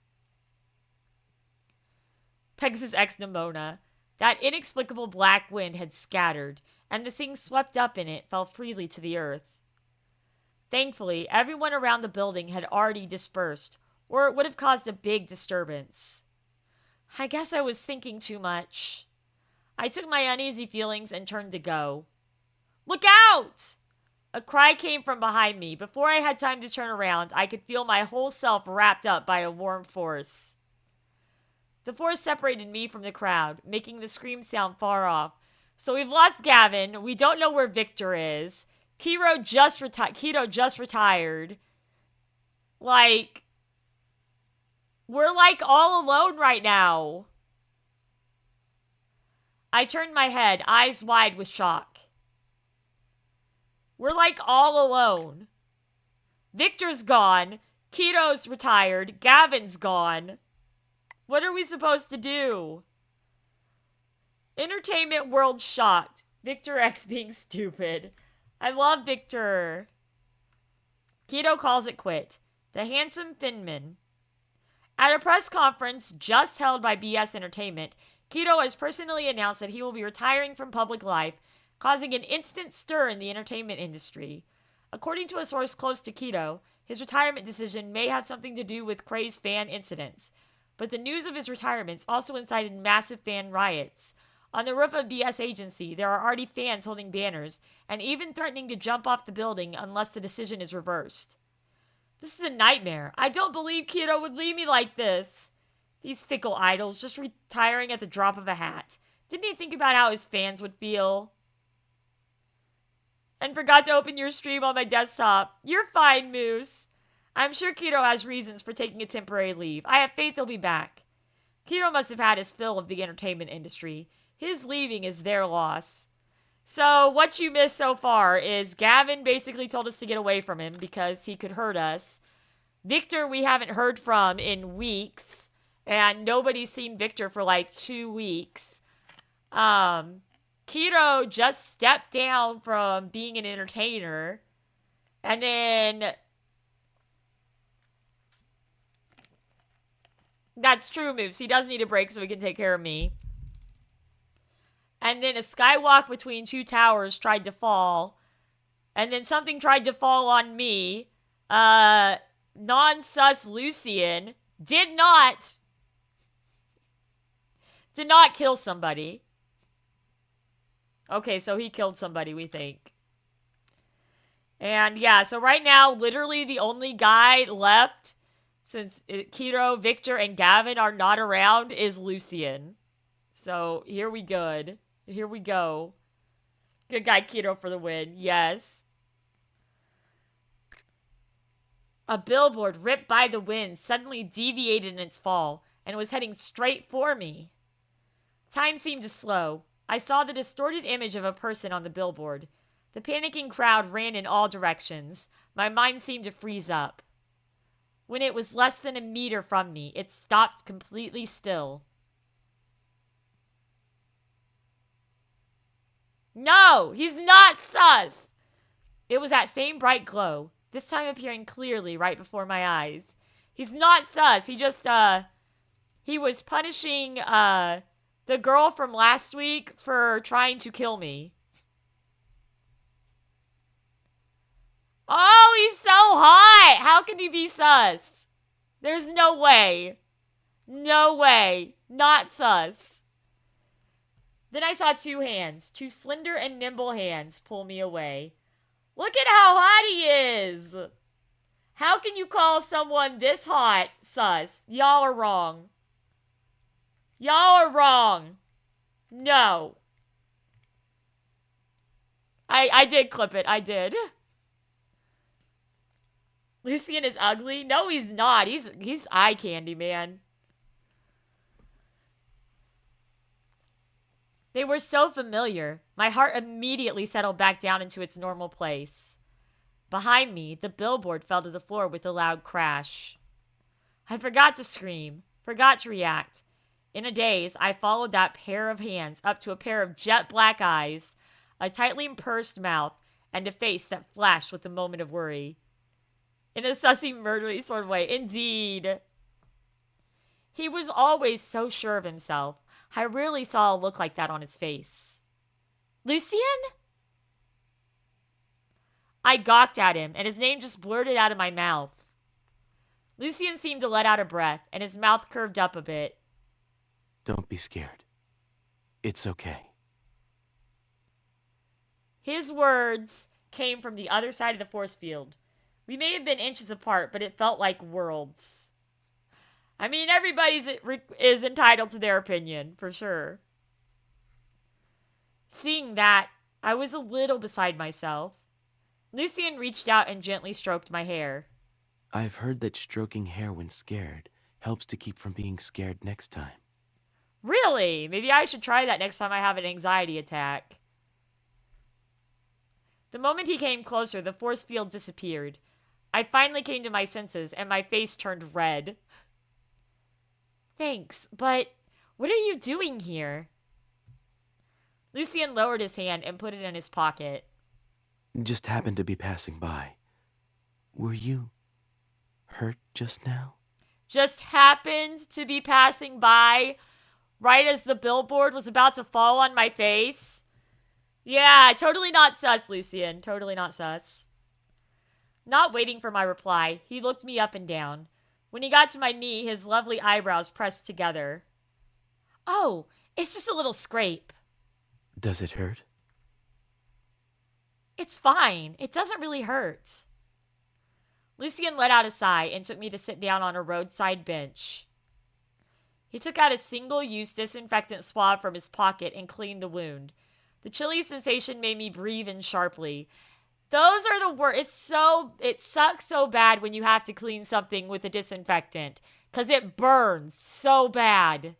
Pegasus ex Nimona. That inexplicable black wind had scattered, and the thing swept up in it fell freely to the earth. Thankfully, everyone around the building had already dispersed, or it would have caused a big disturbance. I guess I was thinking too much. I took my uneasy feelings and turned to go. Look out! A cry came from behind me. Before I had time to turn around, I could feel my whole self wrapped up by a warm force. The force separated me from the crowd, making the scream sound far off. So we've lost Gavin. We don't know where Victor is. Keto just retired. We're all alone right now. I turned my head, eyes wide with shock. We're all alone. Victor's gone. Keto's retired. Gavin's gone. What are we supposed to do? Entertainment world shocked. Victor X being stupid. I love Victor. Keto calls it quit. The handsome Finman. At a press conference just held by BS Entertainment, Keto has personally announced that he will be retiring from public life causing an instant stir in the entertainment industry. According to a source close to Keto, his retirement decision may have something to do with crazed fan incidents, but the news of his retirements also incited massive fan riots. On the roof of BS Agency, there are already fans holding banners and even threatening to jump off the building unless the decision is reversed. This is a nightmare. I don't believe Keto would leave me like this. These fickle idols just retiring at the drop of a hat. Didn't he think about how his fans would feel? And forgot to open your stream on my desktop. You're fine, Moose. I'm sure Keto has reasons for taking a temporary leave. I have faith he'll be back. Keto must have had his fill of the entertainment industry. His leaving is their loss. So what you missed so far is Gavin basically told us to get away from him because he could hurt us. Victor we haven't heard from in weeks. And nobody's seen Victor for like 2 weeks. Keto just stepped down from being an entertainer. And then... That's true, Moves. He does need a break so he can take care of me. And then a skywalk between 2 towers tried to fall. And then something tried to fall on me. Non-sus Lucien did not kill somebody. Okay, so he killed somebody, we think. And yeah, so right now, literally the only guy left, since Keto, Victor, and Gavin are not around, is Lucien. So here we go. Here we go. Good guy, Keto, for the win. Yes. A billboard ripped by the wind suddenly deviated in its fall and was heading straight for me. Time seemed to slow. I saw the distorted image of a person on the billboard. The panicking crowd ran in all directions. My mind seemed to freeze up. When it was less than a meter from me, it stopped completely still. No, he's not sus! It was that same bright glow, this time appearing clearly right before my eyes. He's not sus, he just, he was punishing, the girl from last week for trying to kill me. Oh, he's so hot! How can he be sus? There's no way. No way. Not sus. Then I saw 2 hands, 2 slender and nimble hands pull me away. Look at how hot he is! How can you call someone this hot sus? Y'all are wrong. Y'all are wrong. No. I did clip it. I did. Lucien is ugly? No, he's not. He's eye candy, man. They were so familiar. My heart immediately settled back down into its normal place. Behind me, the billboard fell to the floor with a loud crash. I forgot to scream, forgot to react. In a daze, I followed that pair of hands up to a pair of jet black eyes, a tightly pursed mouth, and a face that flashed with a moment of worry. In a sussy, murdery sort of way. Indeed. He was always so sure of himself. I rarely saw a look like that on his face. Lucien? I gawked at him, and his name just blurted out of my mouth. Lucien seemed to let out a breath, and his mouth curved up a bit. Don't be scared. It's okay. His words came from the other side of the force field. We may have been inches apart, but it felt like worlds. I mean, everybody is entitled to their opinion, for sure. Seeing that, I was a little beside myself. Lucien reached out and gently stroked my hair. I've heard that stroking hair when scared helps to keep from being scared next time. Really? Maybe I should try that next time I have an anxiety attack. The moment he came closer, the force field disappeared. I finally came to my senses, and my face turned red. Thanks, but what are you doing here? Lucien lowered his hand and put it in his pocket. Just happened to be passing by. Were you hurt just now? Just happened to be passing by right as the billboard was about to fall on my face? Yeah, totally not sus, Lucien. Totally not sus. Not waiting for my reply, he looked me up and down. When he got to my knee, his lovely eyebrows pressed together. Oh, it's just a little scrape. Does it hurt? It's fine. It doesn't really hurt. Lucien let out a sigh and took me to sit down on a roadside bench. He took out a single-use disinfectant swab from his pocket and cleaned the wound. The chilly sensation made me breathe in sharply. Those are the worst. It sucks so bad when you have to clean something with a disinfectant, because it burns so bad.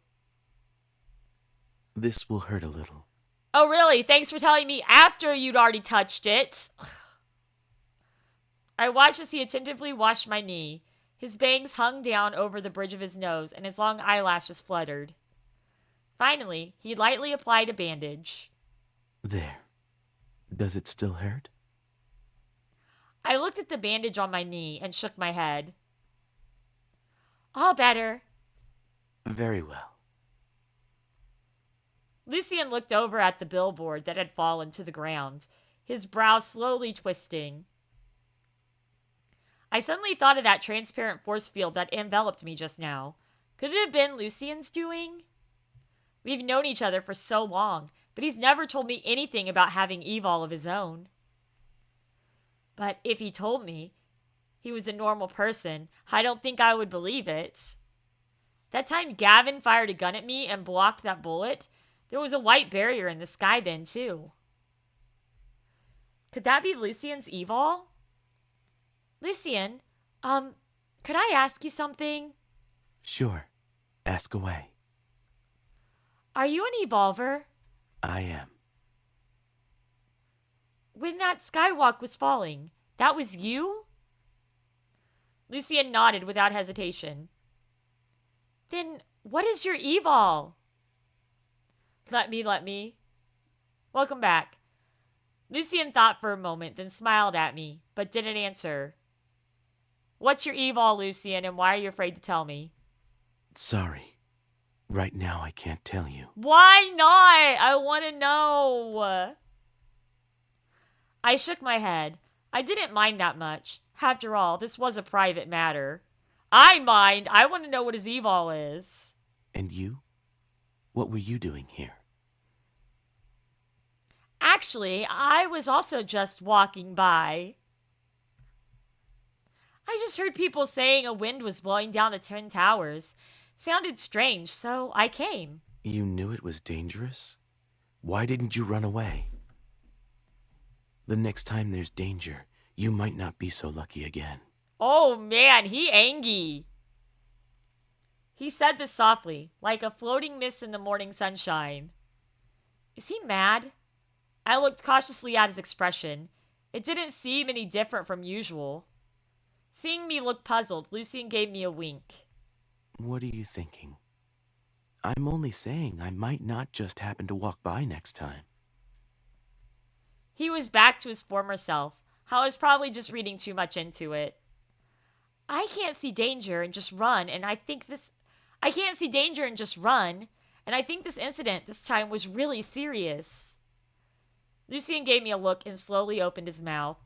This will hurt a little. Oh, really? Thanks for telling me after you'd already touched it. I watched as he attentively washed my knee. His bangs hung down over the bridge of his nose, and his long eyelashes fluttered. Finally, he lightly applied a bandage. There. Does it still hurt? I looked at the bandage on my knee and shook my head. All better. Very well. Lucien looked over at the billboard that had fallen to the ground, his brow slowly twisting. I suddenly thought of that transparent force field that enveloped me just now. Could it have been Lucien's doing? We've known each other for so long, but he's never told me anything about having evil of his own. But if he told me he was a normal person, I don't think I would believe it. That time Gavin fired a gun at me and blocked that bullet, there was a white barrier in the sky then, too. Could that be Lucien's evil? Lucien, could I ask you something? Sure. Ask away. Are you an evolver? I am. When that skywalk was falling, that was you? Lucien nodded without hesitation. Then what is your evil? Let me. Welcome back. Lucien thought for a moment, then smiled at me, but didn't answer. What's your evil, Lucien, and why are you afraid to tell me? Sorry. Right now I can't tell you. Why not? I want to know. I shook my head. I didn't mind that much. After all, this was a private matter. I mind. I want to know what his evil is. And you? What were you doing here? Actually, I was also just walking by. I just heard people saying a wind was blowing down the Twin Towers. Sounded strange, so I came. You knew it was dangerous? Why didn't you run away? The next time there's danger, you might not be so lucky again. Oh man, he angry. He said this softly, like a floating mist in the morning sunshine. Is he mad? I looked cautiously at his expression. It didn't seem any different from usual. Seeing me look puzzled, Lucien gave me a wink. What are you thinking? I'm only saying I might not just happen to walk by next time. He was back to his former self. I was probably just reading too much into it. I can't see danger and just run, and I think this incident this time was really serious. Lucien gave me a look and slowly opened his mouth.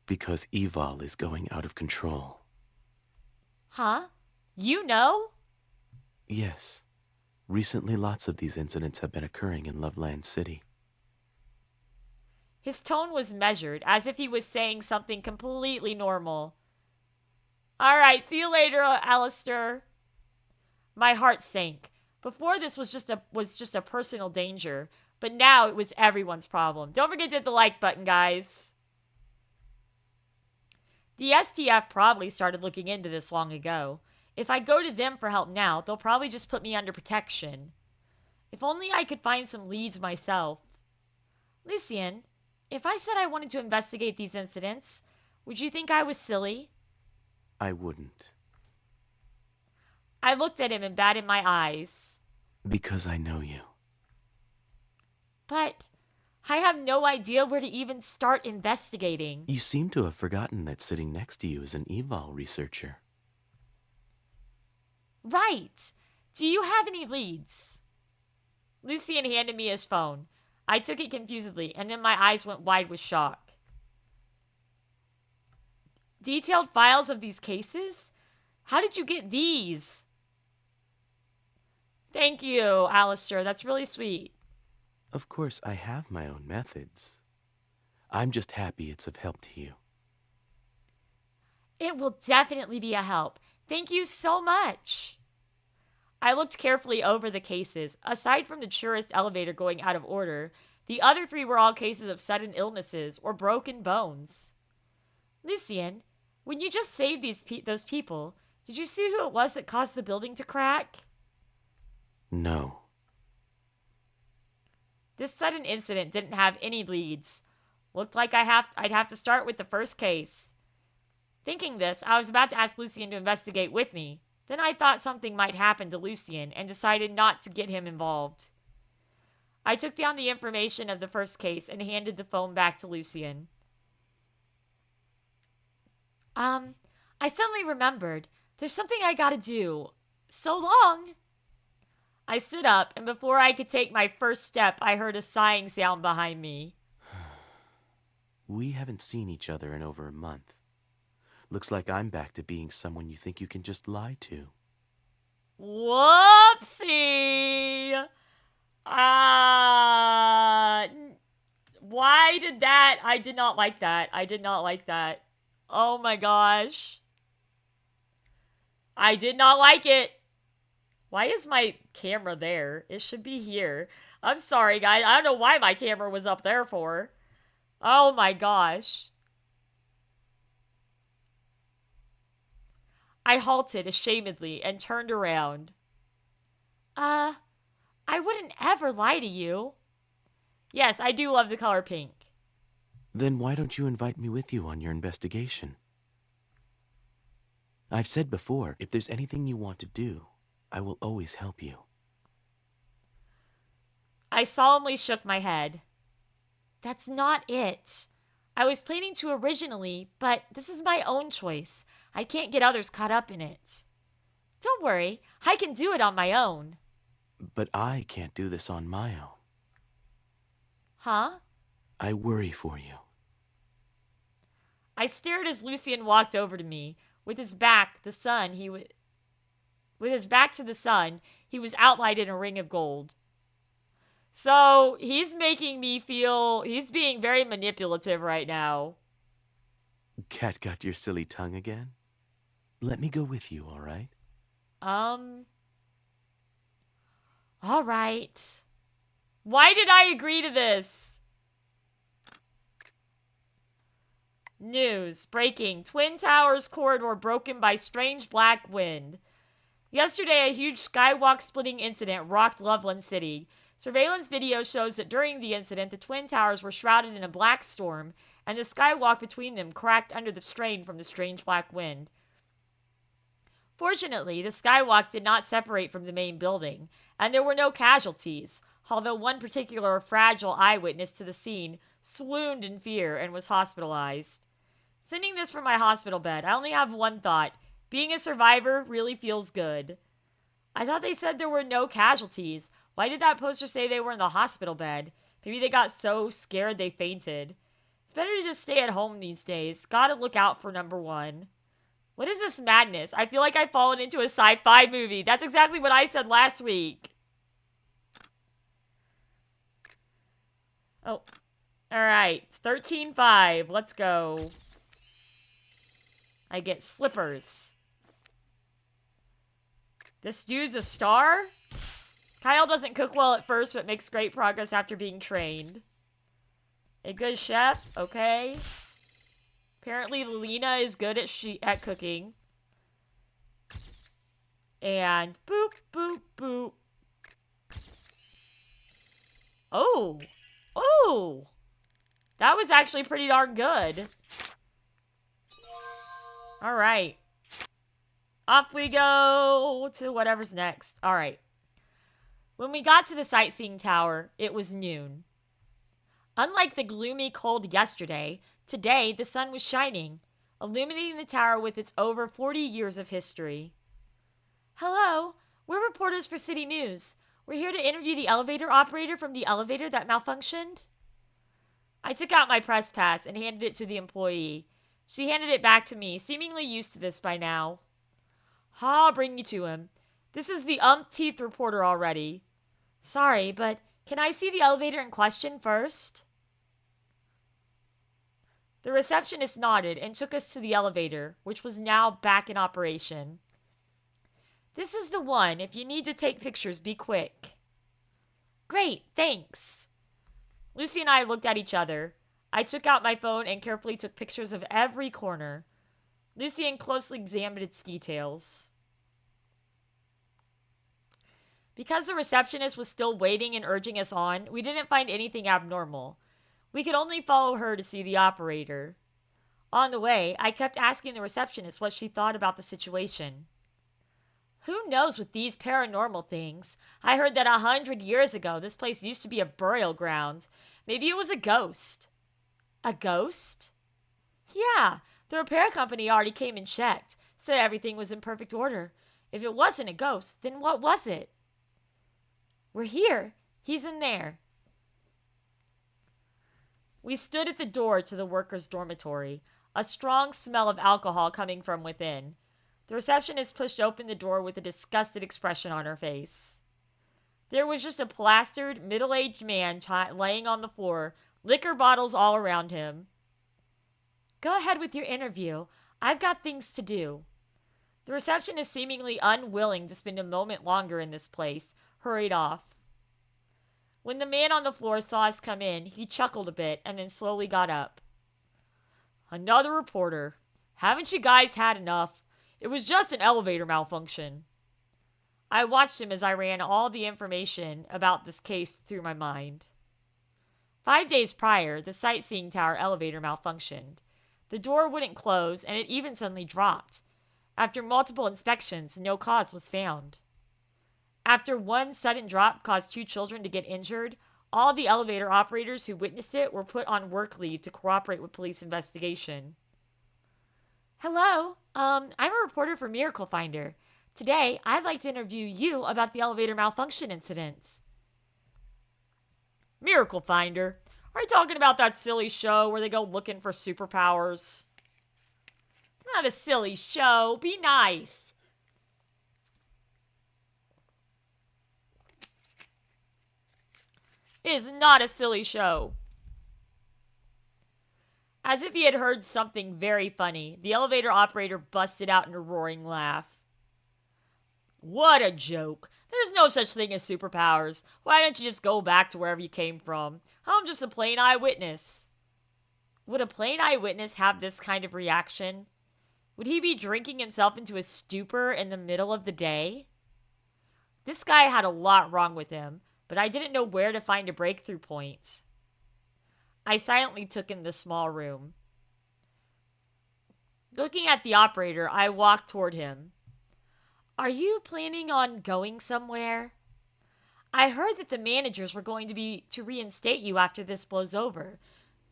Because Evol is going out of control. Huh? You know? Yes. Recently, lots of these incidents have been occurring in Loveland City. His tone was measured, as if he was saying something completely normal. All right, see you later, Alistair. My heart sank. Before this was just a personal danger, but now it was everyone's problem. Don't forget to hit the like button, guys. The STF probably started looking into this long ago. If I go to them for help now, they'll probably just put me under protection. If only I could find some leads myself. Lucien, if I said I wanted to investigate these incidents, would you think I was silly? I wouldn't. I looked at him and batted my eyes. Because I know you. But I have no idea where to even start investigating. You seem to have forgotten that sitting next to you is an Evol researcher. Right. Do you have any leads? Lucien handed me his phone. I took it confusedly, and then my eyes went wide with shock. Detailed files of these cases? How did you get these? Thank you, Alistair. That's really sweet. Of course, I have my own methods. I'm just happy it's of help to you. It will definitely be a help. Thank you so much. I looked carefully over the cases. Aside from the tourist elevator going out of order, the other 3 were all cases of sudden illnesses or broken bones. Lucien, when you just saved those people, did you see who it was that caused the building to crack? No. This sudden incident didn't have any leads. Looked like I'd have to start with the first case. Thinking this, I was about to ask Lucien to investigate with me. Then I thought something might happen to Lucien and decided not to get him involved. I took down the information of the first case and handed the phone back to Lucien. I suddenly remembered. There's something I gotta do. So long! I stood up, and before I could take my first step, I heard a sighing sound behind me. We haven't seen each other in over a month. Looks like I'm back to being someone you think you can just lie to. Whoopsie! Why did that? I did not like that. I did not like that. Oh my gosh. I did not like it. Why is my camera there? It should be here. I'm sorry, guys. I don't know why my camera was up there for. Oh my gosh. I halted ashamedly and turned around. I wouldn't ever lie to you. Yes, I do love the color pink. Then why don't you invite me with you on your investigation? I've said before, if there's anything you want to do, I will always help you. I solemnly shook my head. That's not it. I was planning to originally, but this is my own choice. I can't get others caught up in it. Don't worry, I can do it on my own. But I can't do this on my own. Huh? I worry for you. I stared as Lucien walked over to me. With his back to the sun, he was outlined in a ring of gold. So, he's making me feel he's being very manipulative right now. Cat got your silly tongue again? Let me go with you, all right? All right. Why did I agree to this? News. Breaking. Twin Towers corridor broken by strange black wind. Yesterday, a huge skywalk-splitting incident rocked Loveland City. Surveillance video shows that during the incident, the Twin Towers were shrouded in a black storm, and the skywalk between them cracked under the strain from the strange black wind. Fortunately, the skywalk did not separate from the main building, and there were no casualties, although one particular fragile eyewitness to the scene swooned in fear and was hospitalized. Sending this from my hospital bed, I only have one thought. Being a survivor really feels good. I thought they said there were no casualties. Why did that poster say they were in the hospital bed? Maybe they got so scared they fainted. It's better to just stay at home these days. Gotta look out for number 1. What is this madness? I feel like I've fallen into a sci-fi movie. That's exactly what I said last week. Oh. Alright. 13-5. Let's go. I get slippers. This dude's a star? Kyle doesn't cook well at first, but makes great progress after being trained. A good chef? Okay. Apparently Lena is good at cooking. And boop, boop, boop. Oh. Oh. That was actually pretty darn good. Alright. Off we go to whatever's next. Alright. When we got to the sightseeing tower, it was noon. Unlike the gloomy cold yesterday, today the sun was shining, illuminating the tower with its over 40 years of history. Hello, we're reporters for City News. We're here to interview the elevator operator from the elevator that malfunctioned. I took out my press pass and handed it to the employee. She handed it back to me, seemingly used to this by now. I'll bring you to him. This is the umpteenth reporter already. Sorry, but can I see the elevator in question first? The receptionist nodded and took us to the elevator, which was now back in operation. This is the one. If you need to take pictures, be quick. Great, thanks. Lucy and I looked at each other. I took out my phone and carefully took pictures of every corner. Lucien closely examined its details. Because the receptionist was still waiting and urging us on, we didn't find anything abnormal. We could only follow her to see the operator. On the way, I kept asking the receptionist what she thought about the situation. Who knows with these paranormal things? I heard that 100 years ago this place used to be a burial ground. Maybe it was a ghost. A ghost? Yeah, the repair company already came and checked, said everything was in perfect order. If it wasn't a ghost, then what was it? We're here. He's in there. We stood at the door to the workers' dormitory, a strong smell of alcohol coming from within. The receptionist pushed open the door with a disgusted expression on her face. There was just a plastered, middle-aged man laying on the floor, liquor bottles all around him. Go ahead with your interview. I've got things to do. The receptionist, seemingly unwilling to spend a moment longer in this place, hurried off. When the man on the floor saw us come in, he chuckled a bit and then slowly got up. Another reporter. Haven't you guys had enough? It was just an elevator malfunction. I watched him as I ran all the information about this case through my mind. 5 days prior, the sightseeing tower elevator malfunctioned. The door wouldn't close, and it even suddenly dropped. After multiple inspections, no cause was found. After one sudden drop caused 2 children to get injured, all the elevator operators who witnessed it were put on work leave to cooperate with police investigation. Hello, I'm a reporter for Miracle Finder. Today, I'd like to interview you about the elevator malfunction incident. Miracle Finder? Are you talking about that silly show where they go looking for superpowers? It's not a silly show. Be nice. It is not a silly show. As if he had heard something very funny, the elevator operator busted out in a roaring laugh. What a joke. There's no such thing as superpowers. Why don't you just go back to wherever you came from? I'm just a plain eyewitness. Would a plain eyewitness have this kind of reaction? Would he be drinking himself into a stupor in the middle of the day? This guy had a lot wrong with him, but I didn't know where to find a breakthrough point. I silently took in the small room. Looking at the operator, I walked toward him. Are you planning on going somewhere? I heard that the managers were going to reinstate you after this blows over,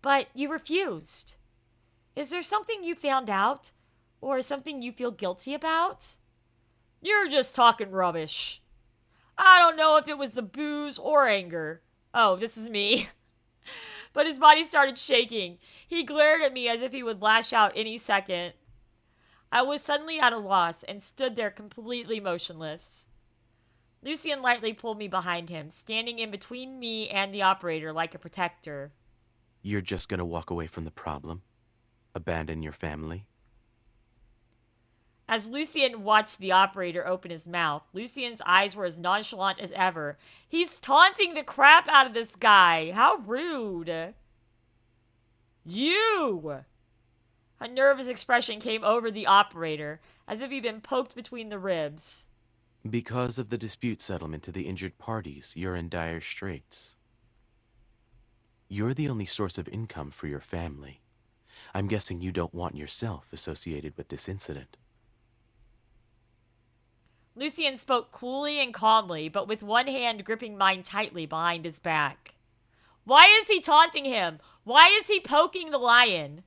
but you refused. Is there something you found out, or something you feel guilty about? You're just talking rubbish. I don't know if it was the booze or anger. Oh, this is me. But his body started shaking. He glared at me as if he would lash out any second. I was suddenly at a loss and stood there completely motionless. Lucien lightly pulled me behind him, standing in between me and the operator like a protector. You're just gonna walk away from the problem? Abandon your family? As Lucien watched the operator open his mouth, Lucien's eyes were as nonchalant as ever. He's taunting the crap out of this guy. How rude. You! A nervous expression came over the operator, as if he'd been poked between the ribs. Because of the dispute settlement to the injured parties, you're in dire straits. You're the only source of income for your family. I'm guessing you don't want yourself associated with this incident. Lucien spoke coolly and calmly, but with one hand gripping mine tightly behind his back. Why is he taunting him? Why is he poking the lion?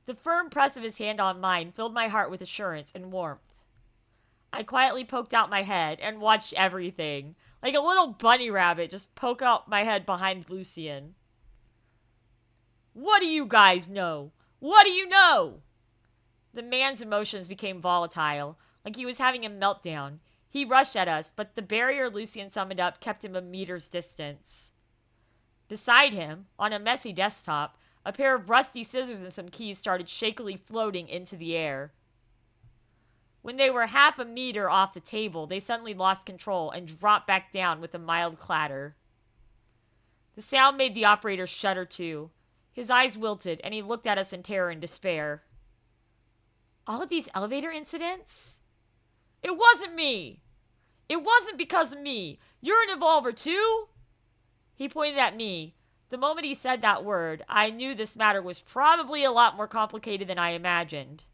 The firm press of his hand on mine filled my heart with assurance and warmth. I quietly poked out my head and watched everything. Like a little bunny rabbit, just poke out my head behind Lucien. What do you guys know? What do you know? The man's emotions became volatile, like he was having a meltdown. He rushed at us, but the barrier Lucien summoned up kept him a meter's distance. Beside him, on a messy desktop, a pair of rusty scissors and some keys started shakily floating into the air. When they were half a meter off the table, they suddenly lost control and dropped back down with a mild clatter. The sound made the operator shudder too. His eyes wilted, and he looked at us in terror and despair. All of these elevator incidents? It wasn't me! It wasn't because of me! You're an evolver too? He pointed at me. The moment he said that word, I knew this matter was probably a lot more complicated than I imagined.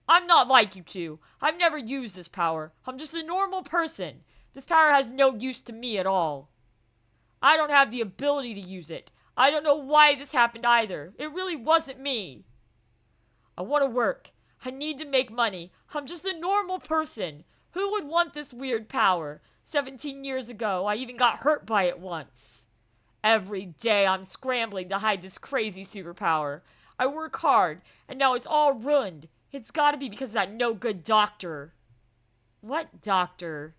I'm not like you two. I've never used this power. I'm just a normal person. This power has no use to me at all. I don't have the ability to use it. I don't know why this happened either. It really wasn't me. I want to work. I need to make money. I'm just a normal person. Who would want this weird power? 17 years ago, I even got hurt by it once. Every day, I'm scrambling to hide this crazy superpower. I work hard, and now it's all ruined. It's gotta be because of that no-good doctor. What doctor?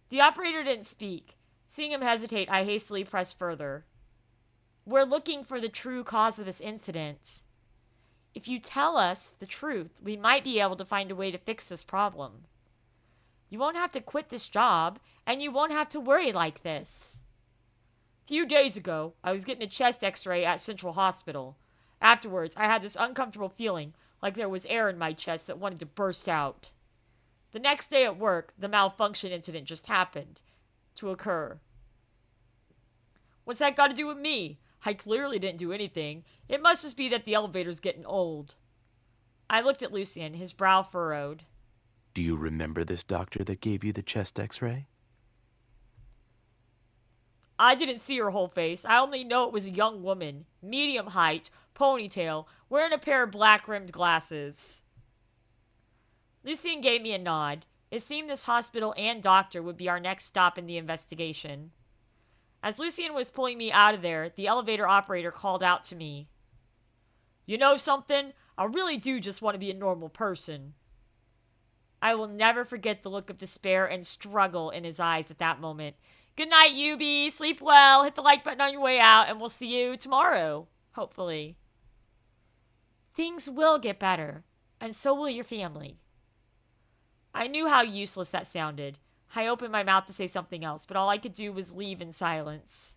The operator didn't speak. Seeing him hesitate, I hastily pressed further. We're looking for the true cause of this incident. If you tell us the truth, we might be able to find a way to fix this problem. You won't have to quit this job, and you won't have to worry like this. A few days ago, I was getting a chest x-ray at Central Hospital. Afterwards, I had this uncomfortable feeling like there was air in my chest that wanted to burst out. The next day at work, the malfunction incident just happened to occur. What's that got to do with me? I clearly didn't do anything. It must just be that the elevator's getting old. I looked at Lucien, his brow furrowed. Do you remember this doctor that gave you the chest x-ray? I didn't see her whole face. I only know it was a young woman, medium height, ponytail, wearing a pair of black-rimmed glasses. Lucien gave me a nod. It seemed this hospital and doctor would be our next stop in the investigation. As Lucien was pulling me out of there, the elevator operator called out to me. You know something? I really do just want to be a normal person. I will never forget the look of despair and struggle in his eyes at that moment. Good night, UB. Sleep well. Hit the like button on your way out, and we'll see you tomorrow, hopefully. Things will get better, and so will your family. I knew how useless that sounded. I opened my mouth to say something else, but all I could do was leave in silence.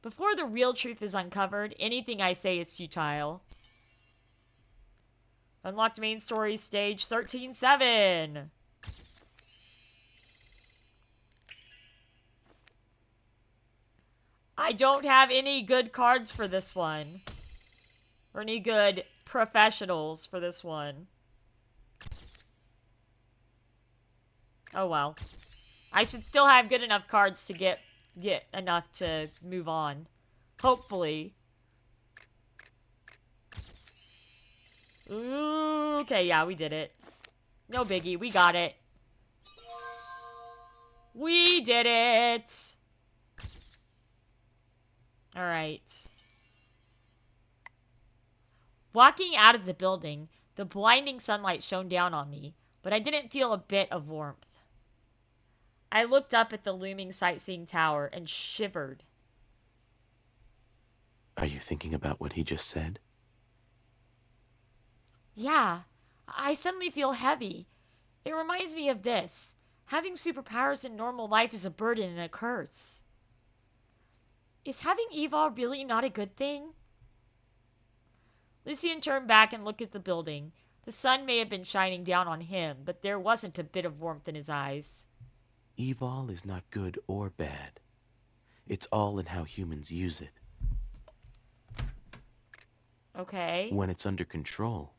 Before the real truth is uncovered, anything I say is futile. Unlocked main story, stage 13-7. I don't have any good cards for this one. Or any good professionals for this one. Oh well. I should still have good enough cards to get enough to move on. Hopefully. Ooh, okay, yeah, we did it. No biggie, we got it. We did it! Alright. Walking out of the building, the blinding sunlight shone down on me, but I didn't feel a bit of warmth. I looked up at the looming sightseeing tower and shivered. Are you thinking about what he just said? Yeah, I suddenly feel heavy. It reminds me of this. Having superpowers in normal life is a burden and a curse. Is having Evol really not a good thing? Lucien turned back and looked at the building. The sun may have been shining down on him, but there wasn't a bit of warmth in his eyes. Evol is not good or bad. It's all in how humans use it. Okay. When it's under control,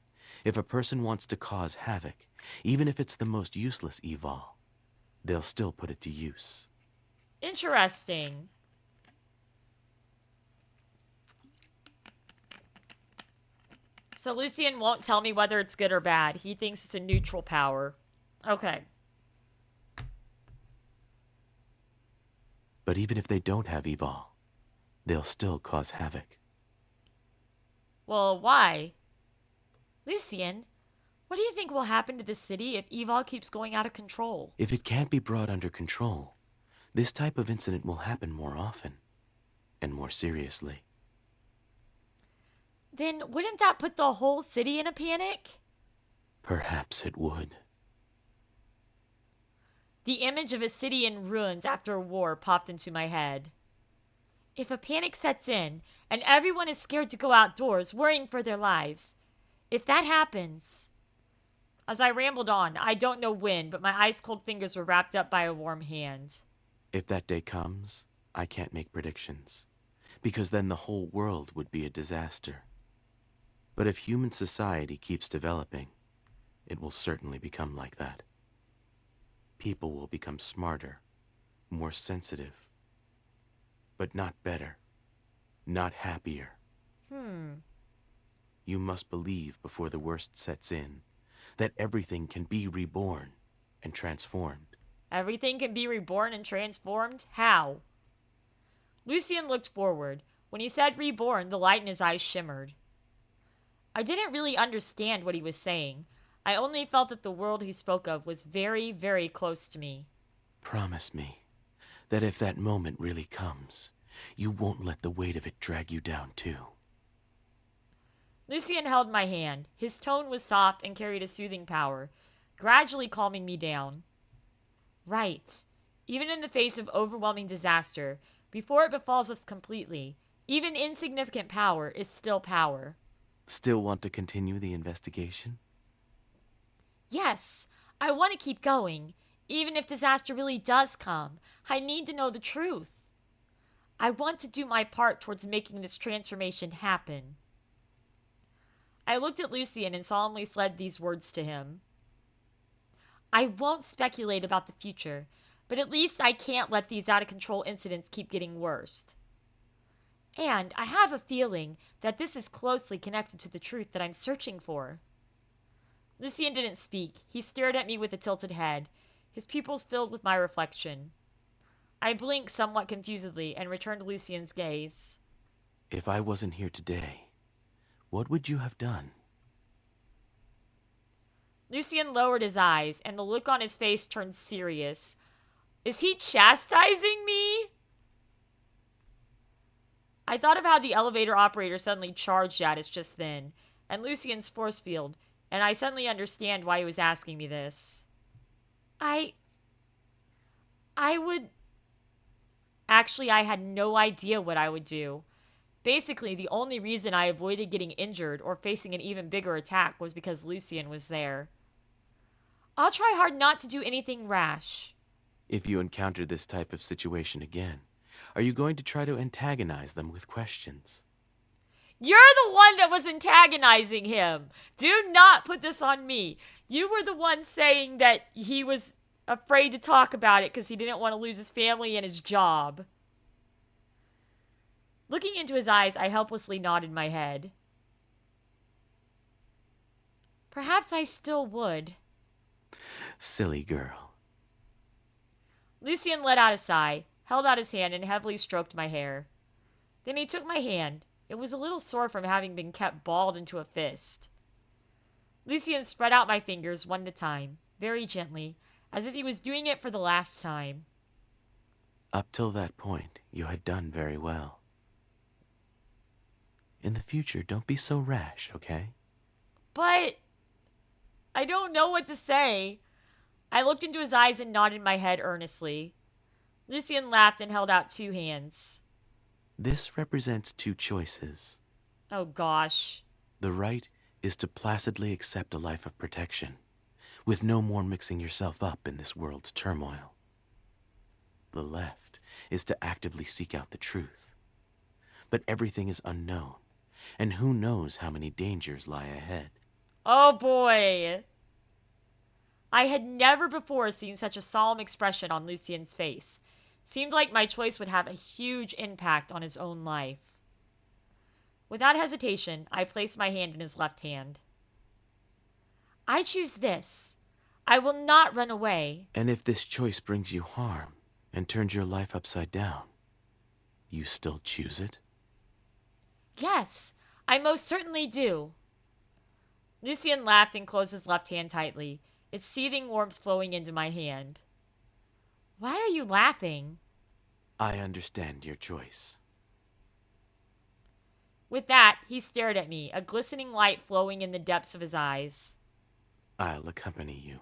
if a person wants to cause havoc, even if it's the most useless Evol, they'll still put it to use. Interesting. So Lucien won't tell me whether it's good or bad. He thinks it's a neutral power. Okay. But even if they don't have Evol, they'll still cause havoc. Well, why? Lucien, what do you think will happen to the city if Evol keeps going out of control? If it can't be brought under control, this type of incident will happen more often, and more seriously. Then wouldn't that put the whole city in a panic? Perhaps it would. The image of a city in ruins after a war popped into my head. If a panic sets in and everyone is scared to go outdoors, worrying for their lives, if that happens... As I rambled on, I don't know when, but my ice-cold fingers were wrapped up by a warm hand. If that day comes, I can't make predictions, because then the whole world would be a disaster. But if human society keeps developing, it will certainly become like that. People will become smarter, more sensitive, but not better, not happier. You must believe before the worst sets in that everything can be reborn and transformed. Everything can be reborn and transformed? How? Lucien looked forward. When he said reborn, the light in his eyes shimmered. I didn't really understand what he was saying. I only felt that the world he spoke of was very, very close to me. Promise me that if that moment really comes, you won't let the weight of it drag you down too. Lucien held my hand. His tone was soft and carried a soothing power, gradually calming me down. Right. Even in the face of overwhelming disaster, before it befalls us completely, even insignificant power is still power. Still want to continue the investigation? Yes, I want to keep going. Even if disaster really does come, I need to know the truth. I want to do my part towards making this transformation happen. I looked at Lucien and solemnly said these words to him. I won't speculate about the future, but at least I can't let these out-of-control incidents keep getting worse. And I have a feeling that this is closely connected to the truth that I'm searching for. Lucien didn't speak. He stared at me with a tilted head, his pupils filled with my reflection. I blinked somewhat confusedly and returned Lucien's gaze. If I wasn't here today, what would you have done? Lucien lowered his eyes, and the look on his face turned serious. Is he chastising me? I thought of how the elevator operator suddenly charged at us just then, and Lucien's force field, and I suddenly understand why he was asking me this. I would... Actually, I had no idea what I would do. Basically, the only reason I avoided getting injured or facing an even bigger attack was because Lucien was there. I'll try hard not to do anything rash. If you encounter this type of situation again, are you going to try to antagonize them with questions? You're the one that was antagonizing him. Do not put this on me. You were the one saying that he was afraid to talk about it because he didn't want to lose his family and his job. Looking into his eyes, I helplessly nodded my head. Perhaps I still would. Silly girl. Lucien let out a sigh, held out his hand, and heavily stroked my hair. Then he took my hand. It was a little sore from having been kept balled into a fist. Lucien spread out my fingers one at a time, very gently, as if he was doing it for the last time. Up till that point, you had done very well. In the future, don't be so rash, okay? But... I don't know what to say. I looked into his eyes and nodded my head earnestly. Lucien laughed and held out two hands. This represents two choices. Oh gosh. The right is to placidly accept a life of protection, with no more mixing yourself up in this world's turmoil. The left is to actively seek out the truth. But everything is unknown, and who knows how many dangers lie ahead. Oh boy. I had never before seen such a solemn expression on Lucien's face. Seemed like my choice would have a huge impact on his own life. Without hesitation, I placed my hand in his left hand. I choose this. I will not run away. And if this choice brings you harm, and turned your life upside down, you still choose it? Yes, I most certainly do. Lucien laughed and closed his left hand tightly, its seething warmth flowing into my hand. Why are you laughing? I understand your choice. With that, he stared at me, a glistening light flowing in the depths of his eyes. I'll accompany you.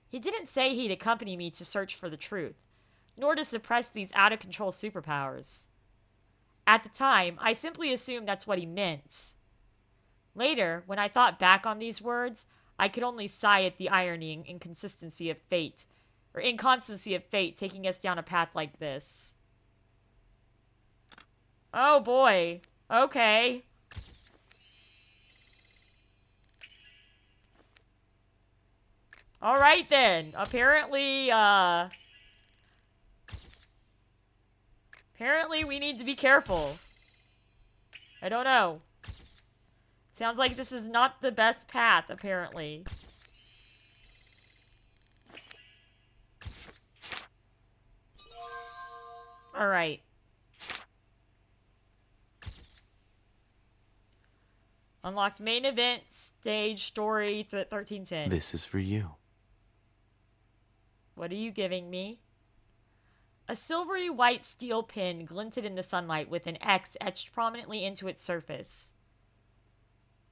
He didn't say he'd accompany me to search for the truth, nor to suppress these out-of-control superpowers. At the time, I simply assumed that's what he meant. Later, when I thought back on these words, I could only sigh at the irony and inconstancy of fate taking us down a path like this. Oh boy. Okay. Alright then. Apparently we need to be careful. I don't know. Sounds like this is not the best path, apparently. Alright. Unlocked main event, stage, story, 1310. This is for you. What are you giving me? A silvery white steel pin glinted in the sunlight with an X etched prominently into its surface.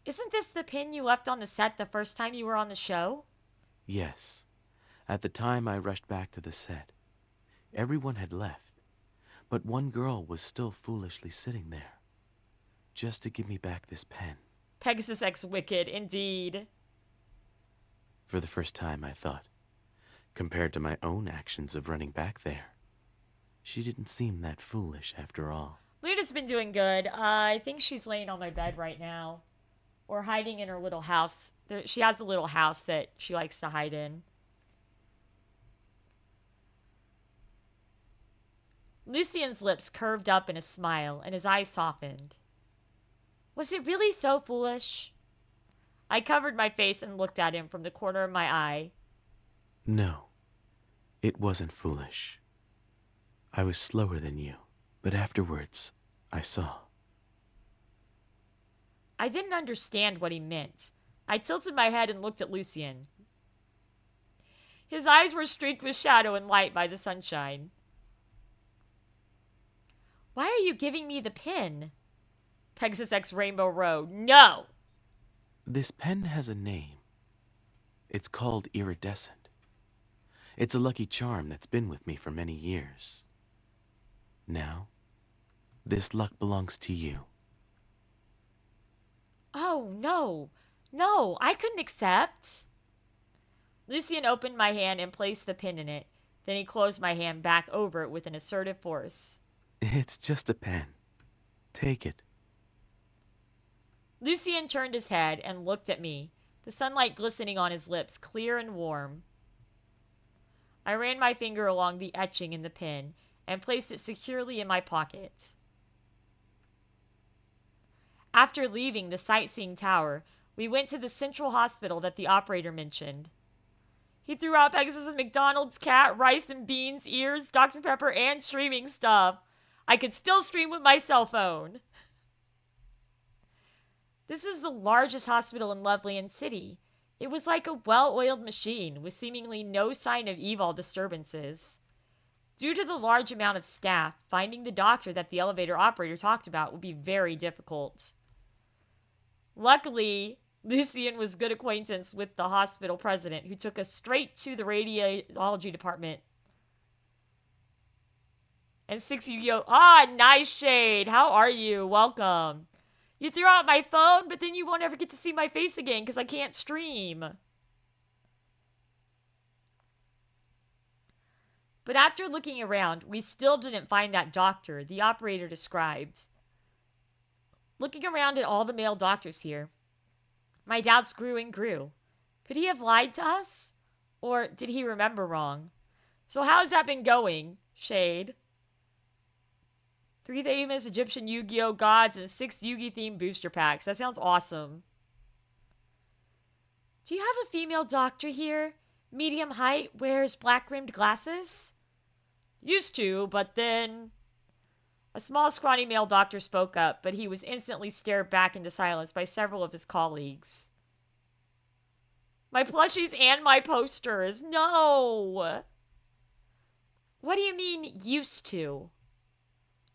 Isn't this the pin you left on the set the first time you were on the show? Yes. At the time, I rushed back to the set. Everyone had left, but one girl was still foolishly sitting there, just to give me back this pen. Pegasus X Wicked, indeed. For the first time, I thought, compared to my own actions of running back there, she didn't seem that foolish after all. Luna's been doing good. I think she's laying on my bed right now. Or hiding in her little house. She has a little house that she likes to hide in. Lucien's lips curved up in a smile, and his eyes softened. Was it really so foolish? I covered my face and looked at him from the corner of my eye. No, it wasn't foolish. I was slower than you, but afterwards, I saw. I didn't understand what he meant. I tilted my head and looked at Lucien. His eyes were streaked with shadow and light by the sunshine. Why are you giving me the pin? Pegasus X Rainbow Road. No! This pen has a name. It's called Iridescent. It's a lucky charm that's been with me for many years. Now, this luck belongs to you. Oh, no. No, I couldn't accept. Lucien opened my hand and placed the pin in it. Then he closed my hand back over it with an assertive force. It's just a pen. Take it. Lucien turned his head and looked at me, the sunlight glistening on his lips, clear and warm. I ran my finger along the etching in the pin and placed it securely in my pocket. After leaving the sightseeing tower, we went to the central hospital that the operator mentioned. He threw out Pegasus and McDonald's, cat, rice and beans, ears, Dr. Pepper, and streaming stuff. I could still stream with my cell phone. This is the largest hospital in Loveland City. It was like a well-oiled machine with seemingly no sign of evil disturbances. Due to the large amount of staff, finding the doctor that the elevator operator talked about would be very difficult. Luckily, Lucien was good acquaintance with the hospital president, who took us straight to the radiology department. And 6 Yu-Gi-Oh! Ah, nice, Shade. How are you? Welcome. You threw out my phone, but then you won't ever get to see my face again because I can't stream. But after looking around, we still didn't find that doctor the operator described. Looking around at all the male doctors here, my doubts grew and grew. Could he have lied to us? Or did he remember wrong? So how's that been going, Shade? 3 famous Egyptian Yu-Gi-Oh! Gods and 6 Yu-Gi themed booster packs. That sounds awesome. Do you have a female doctor here? Medium height, wears black-rimmed glasses? Used to, but then... A small, scrawny male doctor spoke up, but he was instantly stared back into silence by several of his colleagues. My plushies and my posters. No! What do you mean, used to?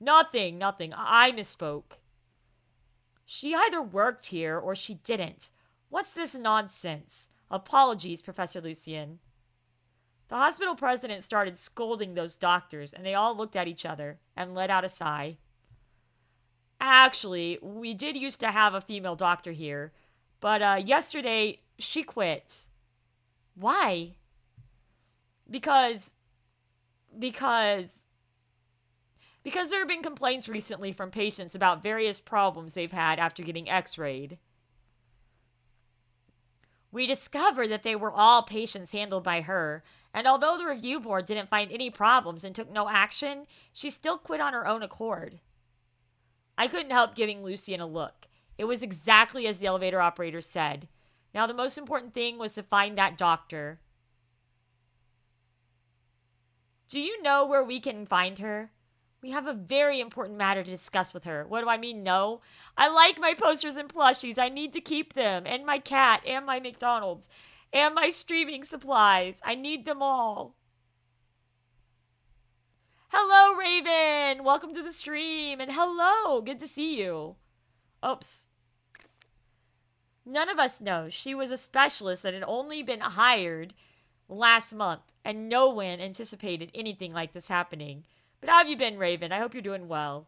Nothing. I misspoke. She either worked here or she didn't. What's this nonsense? Apologies, Professor Lucien. The hospital president started scolding those doctors, and they all looked at each other and let out a sigh. Actually, we did used to have a female doctor here, but yesterday she quit. Why? Because there have been complaints recently from patients about various problems they've had after getting x-rayed. We discovered that they were all patients handled by her, and although the review board didn't find any problems and took no action, she still quit on her own accord. I couldn't help giving Lucien a look. It was exactly as the elevator operator said. Now the most important thing was to find that doctor. Do you know where we can find her? We have a very important matter to discuss with her. What do I mean, no? I like my posters and plushies. I need to keep them. And my cat. And my McDonald's. And my streaming supplies. I need them all. Hello, Raven. Welcome to the stream. And hello. Good to see you. Oops. None of us know. She was a specialist that had only been hired last month. And no one anticipated anything like this happening. But how have you been, Raven? I hope you're doing well.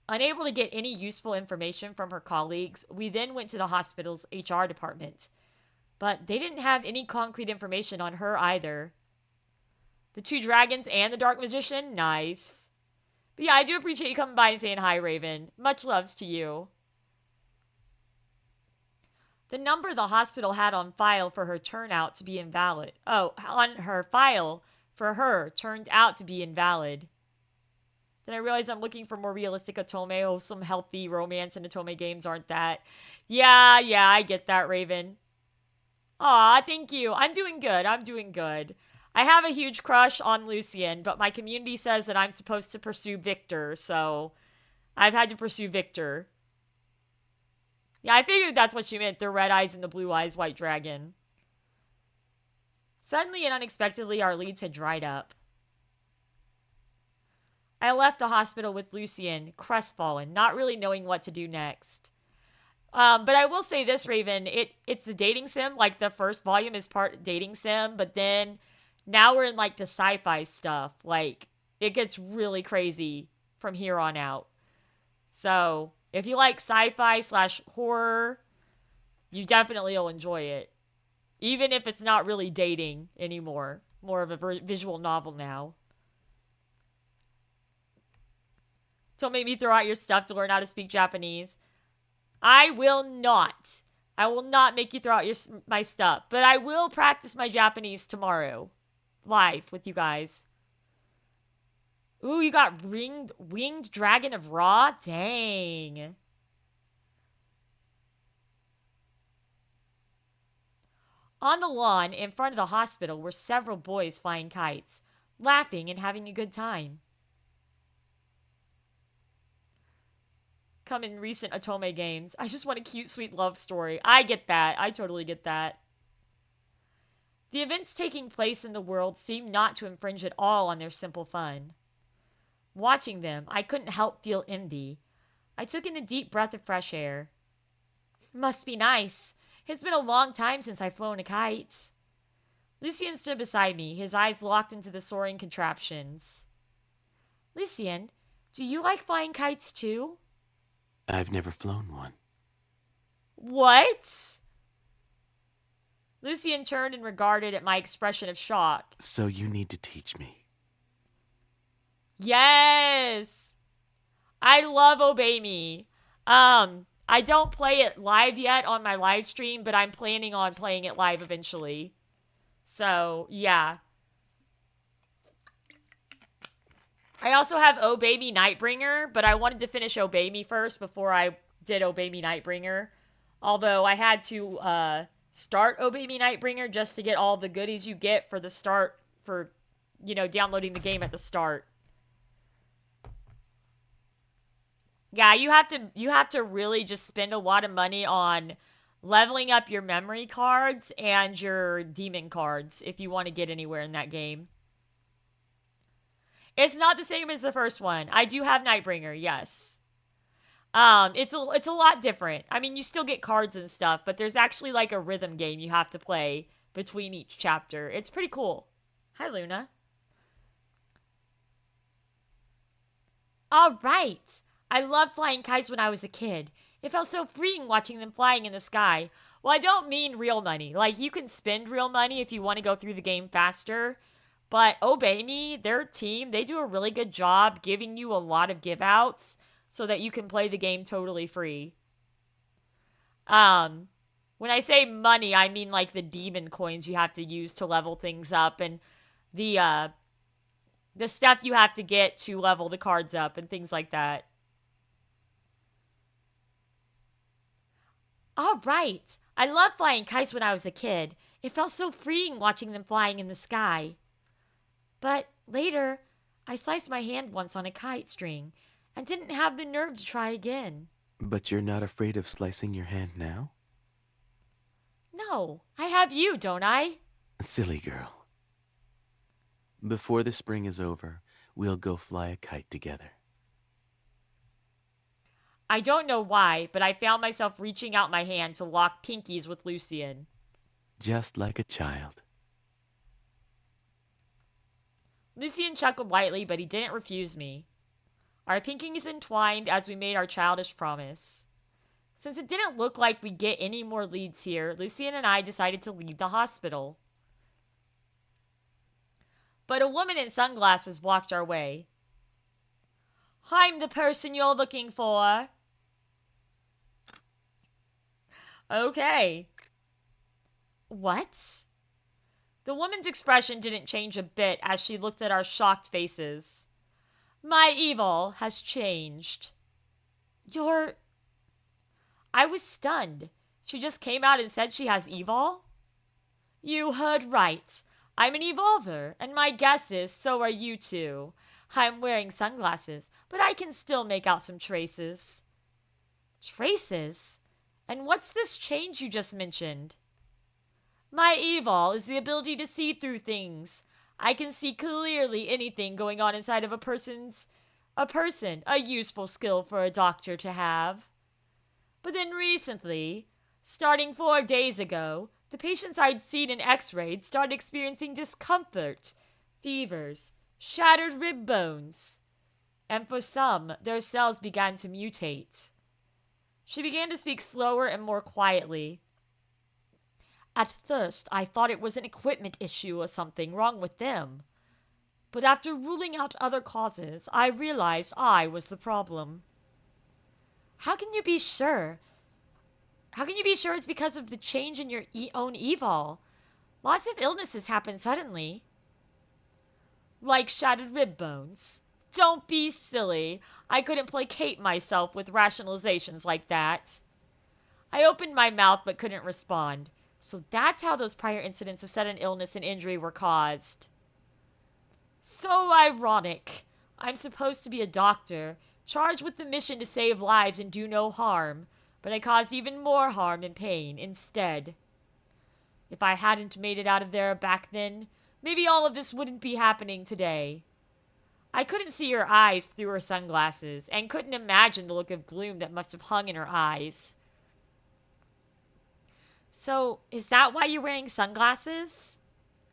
Unable to get any useful information from her colleagues, we then went to the hospital's HR department. But they didn't have any concrete information on her either. The two dragons and the dark magician? Nice. But yeah, I do appreciate you coming by and saying hi, Raven. Much loves to you. The number the hospital had on file for her turned out to be invalid. Oh, on her file for her turned out to be invalid. Then I realized I'm looking for more realistic Otome. Oh, some healthy romance and Otome games aren't that. Yeah, I get that, Raven. Aw, thank you. I'm doing good. I have a huge crush on Lucien, but my community says that I'm supposed to pursue Victor, so I've had to pursue Victor. Yeah, I figured that's what she meant, the red eyes and the blue eyes white dragon. Suddenly and unexpectedly, our leads had dried up. I left the hospital with Lucien, crestfallen, not really knowing what to do next. But I will say this, Raven, it's a dating sim. Like, the first volume is part dating sim, but then now we're in, like, the sci-fi stuff. Like, it gets really crazy from here on out. So, if you like sci-fi / horror, you definitely will enjoy it. Even if it's not really dating anymore. More of a visual novel now. Don't make me throw out your stuff to learn how to speak Japanese. I will not. I will not make you throw out my stuff. But I will practice my Japanese tomorrow. Live with you guys. Ooh, you got winged dragon of Ra? Dang. On the lawn in front of the hospital were several boys flying kites, laughing and having a good time. Come in recent Otome games. I just want a cute, sweet love story. I get that. I totally get that. The events taking place in the world seemed not to infringe at all on their simple fun. Watching them, I couldn't help feel envy. I took in a deep breath of fresh air. Must be nice. It's been a long time since I've flown a kite. Lucien stood beside me, his eyes locked into the soaring contraptions. Lucien, do you like flying kites too? I've never flown one. What? Lucien turned and regarded at my expression of shock. So you need to teach me. Yes! I love Obey Me. I don't play it live yet on my live stream, but I'm planning on playing it live eventually. So, yeah. I also have Obey Me Nightbringer, but I wanted to finish Obey Me first before I did Obey Me Nightbringer. Although I had to start Obey Me Nightbringer just to get all the goodies you get for the start, for, you know, downloading the game at the start. Yeah, you have to really just spend a lot of money on leveling up your memory cards and your demon cards if you want to get anywhere in that game. It's not the same as the first one. I do have Nightbringer, yes. It's a lot different. I mean, you still get cards and stuff, but there's actually like a rhythm game you have to play between each chapter. It's pretty cool. Hi, Luna. All right. I loved flying kites when I was a kid. It felt so freeing watching them flying in the sky. Well, I don't mean real money. Like, you can spend real money if you want to go through the game faster. But Obey Me, their team, they do a really good job giving you a lot of give-outs so that you can play the game totally free. When I say money, I mean like the demon coins you have to use to level things up and the stuff you have to get to level the cards up and things like that. All right. I loved flying kites when I was a kid. It felt so freeing watching them flying in the sky. But later, I sliced my hand once on a kite string and didn't have the nerve to try again. But you're not afraid of slicing your hand now? No, I have you, don't I? Silly girl. Before the spring is over, we'll go fly a kite together. I don't know why, but I found myself reaching out my hand to lock pinkies with Lucien. Just like a child. Lucien chuckled lightly, but he didn't refuse me. Our pinkies entwined as we made our childish promise. Since it didn't look like we'd get any more leads here, Lucien and I decided to leave the hospital. But a woman in sunglasses blocked our way. I'm the person you're looking for. Okay. What? The woman's expression didn't change a bit as she looked at our shocked faces. My evil has changed. I was stunned. She just came out and said she has evil? You heard right. I'm an evolver, and my guess is so are you two. I'm wearing sunglasses, but I can still make out some traces. Traces? And what's this change you just mentioned? My evil is the ability to see through things. I can see clearly anything going on inside of a useful skill for a doctor to have. But then recently, starting 4 days ago, the patients I'd seen in x-rays started experiencing discomfort, fevers, shattered rib bones. And for some, their cells began to mutate. She began to speak slower and more quietly. At first, I thought it was an equipment issue or something wrong with them. But after ruling out other causes, I realized I was the problem. How can you be sure? How can you be sure it's because of the change in your own evil? Lots of illnesses happen suddenly. Like shattered rib bones. Don't be silly. I couldn't placate myself with rationalizations like that. I opened my mouth but couldn't respond. So that's how those prior incidents of sudden illness and injury were caused. So ironic. I'm supposed to be a doctor, charged with the mission to save lives and do no harm, but I caused even more harm and pain instead. If I hadn't made it out of there back then, maybe all of this wouldn't be happening today. I couldn't see her eyes through her sunglasses, and couldn't imagine the look of gloom that must have hung in her eyes. So, is that why you're wearing sunglasses?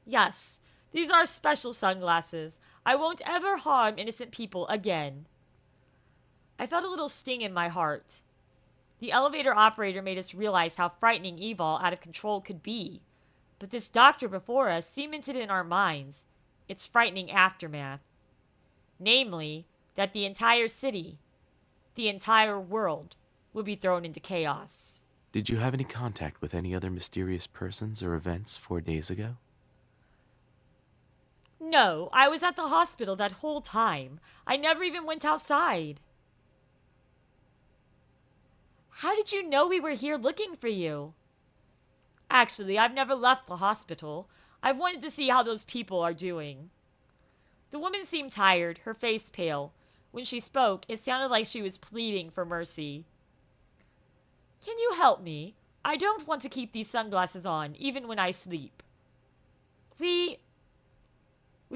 Yes, these are special sunglasses. I won't ever harm innocent people again. I felt a little sting in my heart. The elevator operator made us realize how frightening evil out of control could be. But this doctor before us cemented in our minds its frightening aftermath. Namely, that the entire city, the entire world, would be thrown into chaos. Did you have any contact with any other mysterious persons or events 4 days ago? No, I was at the hospital that whole time. I never even went outside. How did you know we were here looking for you? Actually, I've never left the hospital. I've wanted to see how those people are doing. The woman seemed tired, her face pale. When she spoke, it sounded like she was pleading for mercy. Can you help me? I don't want to keep these sunglasses on, even when I sleep. We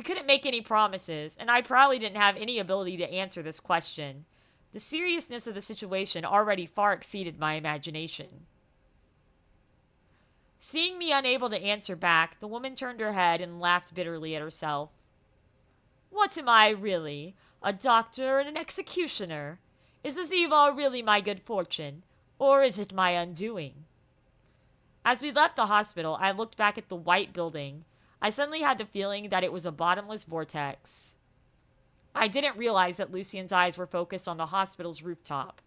couldn't make any promises, and I probably didn't have any ability to answer this question. The seriousness of the situation already far exceeded my imagination. Seeing me unable to answer back, the woman turned her head and laughed bitterly at herself. What am I, really? A doctor and an executioner? Is this evil really my good fortune, or is it my undoing? As we left the hospital, I looked back at the white building. I suddenly had the feeling that it was a bottomless vortex. I didn't realize that Lucien's eyes were focused on the hospital's rooftop.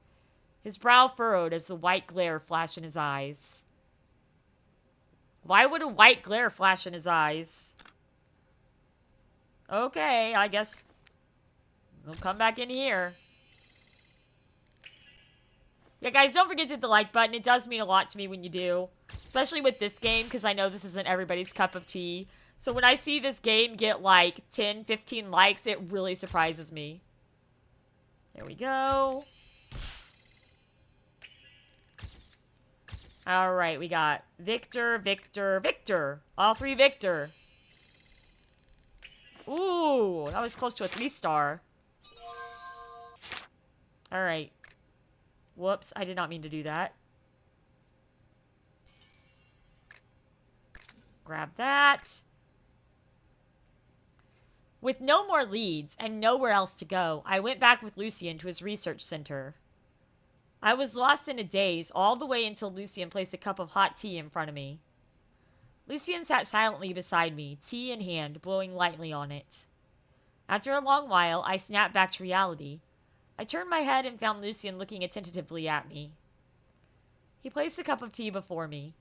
His brow furrowed as the white glare flashed in his eyes. Why would a white glare flash in his eyes? Okay, I guess we'll come back in here. Yeah, guys, don't forget to hit the like button. It does mean a lot to me when you do. Especially with this game, because I know this isn't everybody's cup of tea. So when I see this game get like 10, 15 likes, it really surprises me. There we go. Alright, we got Victor, Victor, Victor. All three Victor. Ooh, that was close to a 3-star. Alright. Whoops, I did not mean to do that. Grab that. With no more leads and nowhere else to go, I went back with Lucien to his research center. I was lost in a daze all the way until Lucien placed a cup of hot tea in front of me. Lucien sat silently beside me, tea in hand, blowing lightly on it. After a long while, I snapped back to reality. I turned my head and found Lucien looking attentively at me. He placed a cup of tea before me.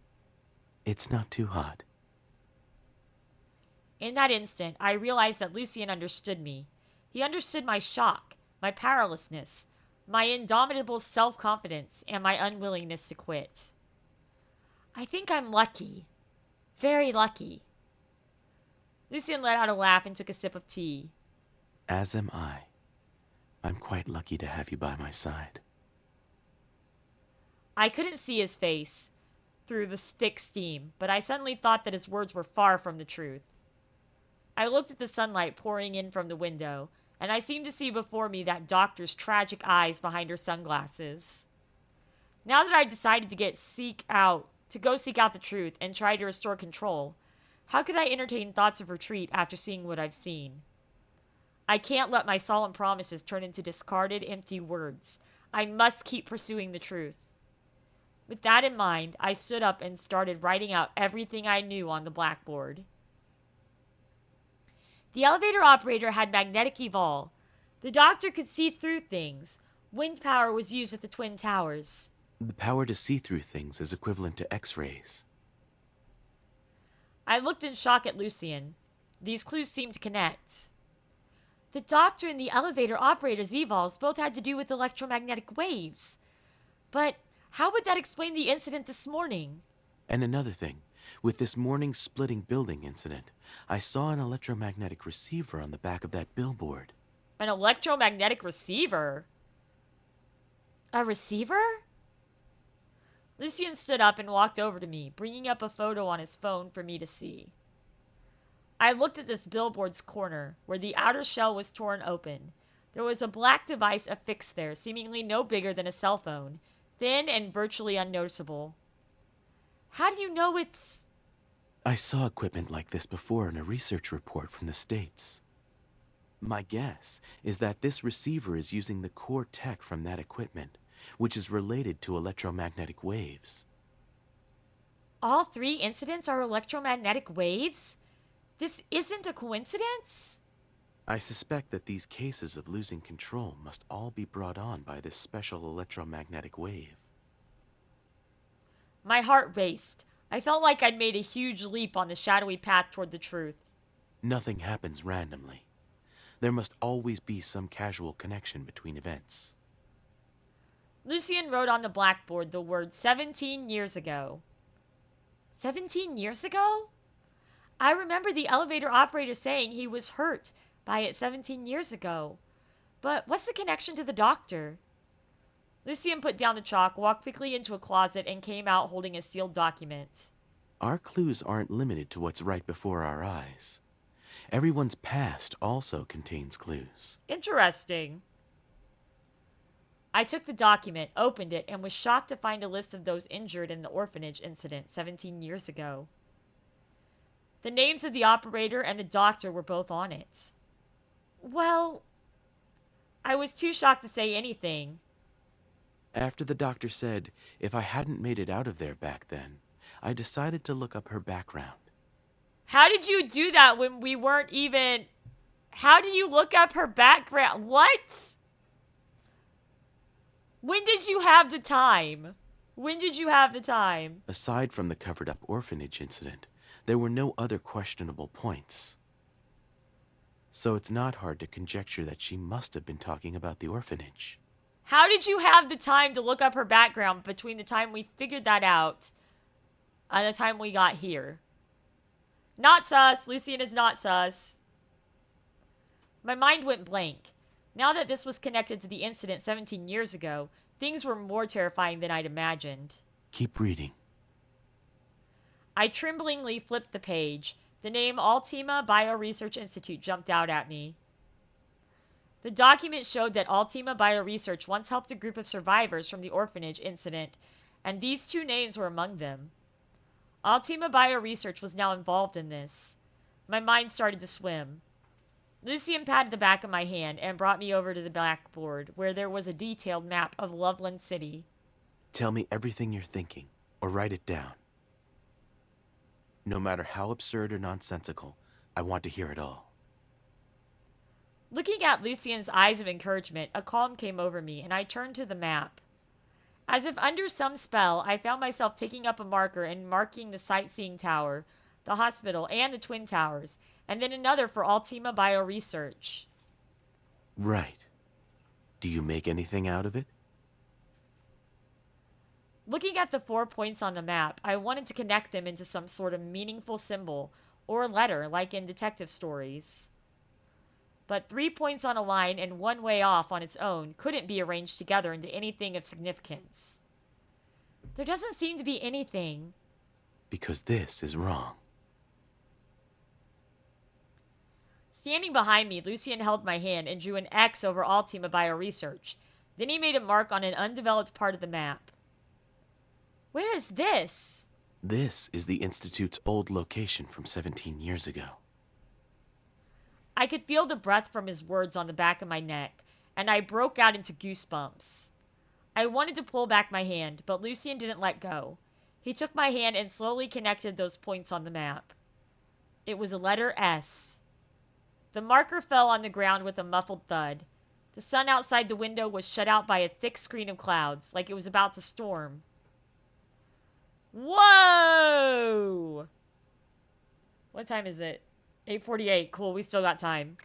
It's not too hot. In that instant, I realized that Lucien understood me. He understood my shock, my powerlessness, my indomitable self-confidence, and my unwillingness to quit. I think I'm lucky. Very lucky. Lucien let out a laugh and took a sip of tea. As am I. I'm quite lucky to have you by my side. I couldn't see his face through the thick steam, but I suddenly thought that his words were far from the truth. I looked at the sunlight pouring in from the window, and I seemed to see before me that doctor's tragic eyes behind her sunglasses. Now that I decided to go seek out the truth and try to restore control, how could I entertain thoughts of retreat after seeing what I've seen? I can't let my solemn promises turn into discarded, empty words. I must keep pursuing the truth. With that in mind, I stood up and started writing out everything I knew on the blackboard. The elevator operator had magnetic evol. The doctor could see through things. Wind power was used at the Twin Towers. The power to see through things is equivalent to X-rays. I looked in shock at Lucien. These clues seemed to connect. The doctor and the elevator operator's evols both had to do with electromagnetic waves. But how would that explain the incident this morning? And another thing, with this morning's splitting building incident, I saw an electromagnetic receiver on the back of that billboard. An electromagnetic receiver? A receiver? Lucien stood up and walked over to me, bringing up a photo on his phone for me to see. I looked at this billboard's corner, where the outer shell was torn open. There was a black device affixed there, seemingly no bigger than a cell phone, thin and virtually unnoticeable. How do you know it's... I saw equipment like this before in a research report from the States. My guess is that this receiver is using the core tech from that equipment, which is related to electromagnetic waves. All three incidents are electromagnetic waves? This isn't a coincidence? I suspect that these cases of losing control must all be brought on by this special electromagnetic wave. My heart raced. I felt like I'd made a huge leap on the shadowy path toward the truth. Nothing happens randomly. There must always be some casual connection between events. Lucien wrote on the blackboard the word 17 years ago. 17 years ago? I remember the elevator operator saying he was hurt by it 17 years ago. But what's the connection to the doctor? Lucien put down the chalk, walked quickly into a closet, and came out holding a sealed document. Our clues aren't limited to what's right before our eyes. Everyone's past also contains clues. Interesting. I took the document, opened it, and was shocked to find a list of those injured in the orphanage incident 17 years ago. The names of the operator and the doctor were both on it. Well, I was too shocked to say anything. After the doctor said if I hadn't made it out of there back then, I decided to look up her background. How did you do that when we weren't even... How did you look up her background? What? When did you have the time? When did you have the time? Aside from the covered-up orphanage incident, there were no other questionable points. So it's not hard to conjecture that she must have been talking about the orphanage. How did you have the time to look up her background between the time we figured that out and the time we got here? Not sus. Lucien is not sus. My mind went blank. Now that this was connected to the incident 17 years ago, things were more terrifying than I'd imagined. Keep reading. I tremblingly flipped the page. The name Altima Bioresearch Institute jumped out at me. The document showed that Altima Bioresearch once helped a group of survivors from the orphanage incident, and these two names were among them. Altima Bioresearch was now involved in this. My mind started to swim. Lucien patted the back of my hand and brought me over to the blackboard, where there was a detailed map of Loveland City. Tell me everything you're thinking, or write it down. No matter how absurd or nonsensical, I want to hear it all. Looking at Lucien's eyes of encouragement, a calm came over me, and I turned to the map. As if under some spell, I found myself taking up a marker and marking the sightseeing tower, the hospital, and the Twin Towers, and then another for Altima Bioresearch. Right. Do you make anything out of it? Looking at the 4 points on the map, I wanted to connect them into some sort of meaningful symbol or letter, like in detective stories. But 3 points on a line and one way off on its own couldn't be arranged together into anything of significance. There doesn't seem to be anything. Because this is wrong. Standing behind me, Lucien held my hand and drew an X over Altima Bioresearch. Then he made a mark on an undeveloped part of the map. Where is this? This is the Institute's old location from 17 years ago. I could feel the breath from his words on the back of my neck, and I broke out into goosebumps. I wanted to pull back my hand, but Lucien didn't let go. He took my hand and slowly connected those points on the map. It was a letter S. The marker fell on the ground with a muffled thud. The sun outside the window was shut out by a thick screen of clouds, like it was about to storm. Whoa! What time is it? 8:48. Cool, we still got time.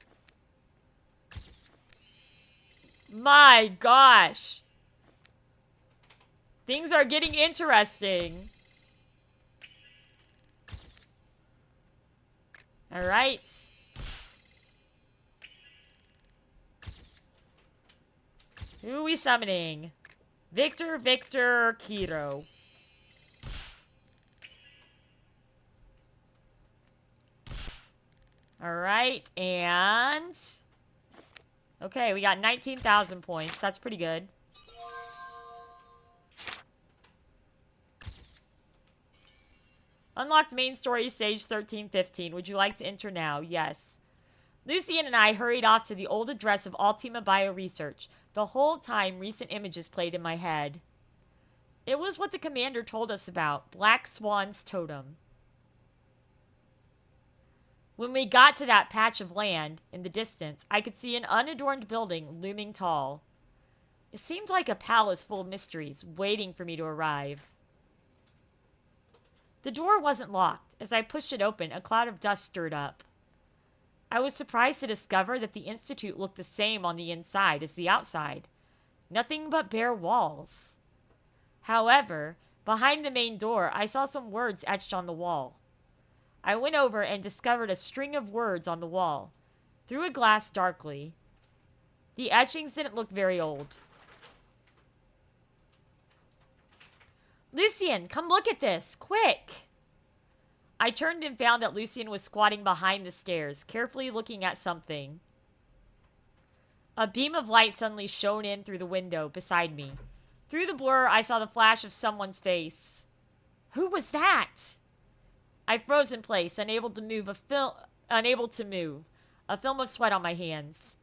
My gosh! Things are getting interesting. Alright. Who are we summoning? Victor, Kiro. Alright, and... Okay, we got 19,000 points. That's pretty good. Unlocked main story, stage 1315. Would you like to enter now? Yes. Lucien and I hurried off to the old address of Altima Bioresearch. The whole time, recent images played in my head. It was what the commander told us about, Black Swan's Totem. When we got to that patch of land in the distance, I could see an unadorned building looming tall. It seemed like a palace full of mysteries, waiting for me to arrive. The door wasn't locked. As I pushed it open, a cloud of dust stirred up. I was surprised to discover that the Institute looked the same on the inside as the outside. Nothing but bare walls. However, Behind the main door, I saw some words etched on the wall. I went over and discovered a string of words on the wall. Through a glass darkly. The etchings didn't look very old. Lucien, come look at this, quick! I turned and found that Lucien was squatting behind the stairs, carefully looking at something. A beam of light suddenly shone in through the window beside me. Through the blur, I saw the flash of someone's face. Who was that? I froze in place, unable to move. A film of sweat on my hands.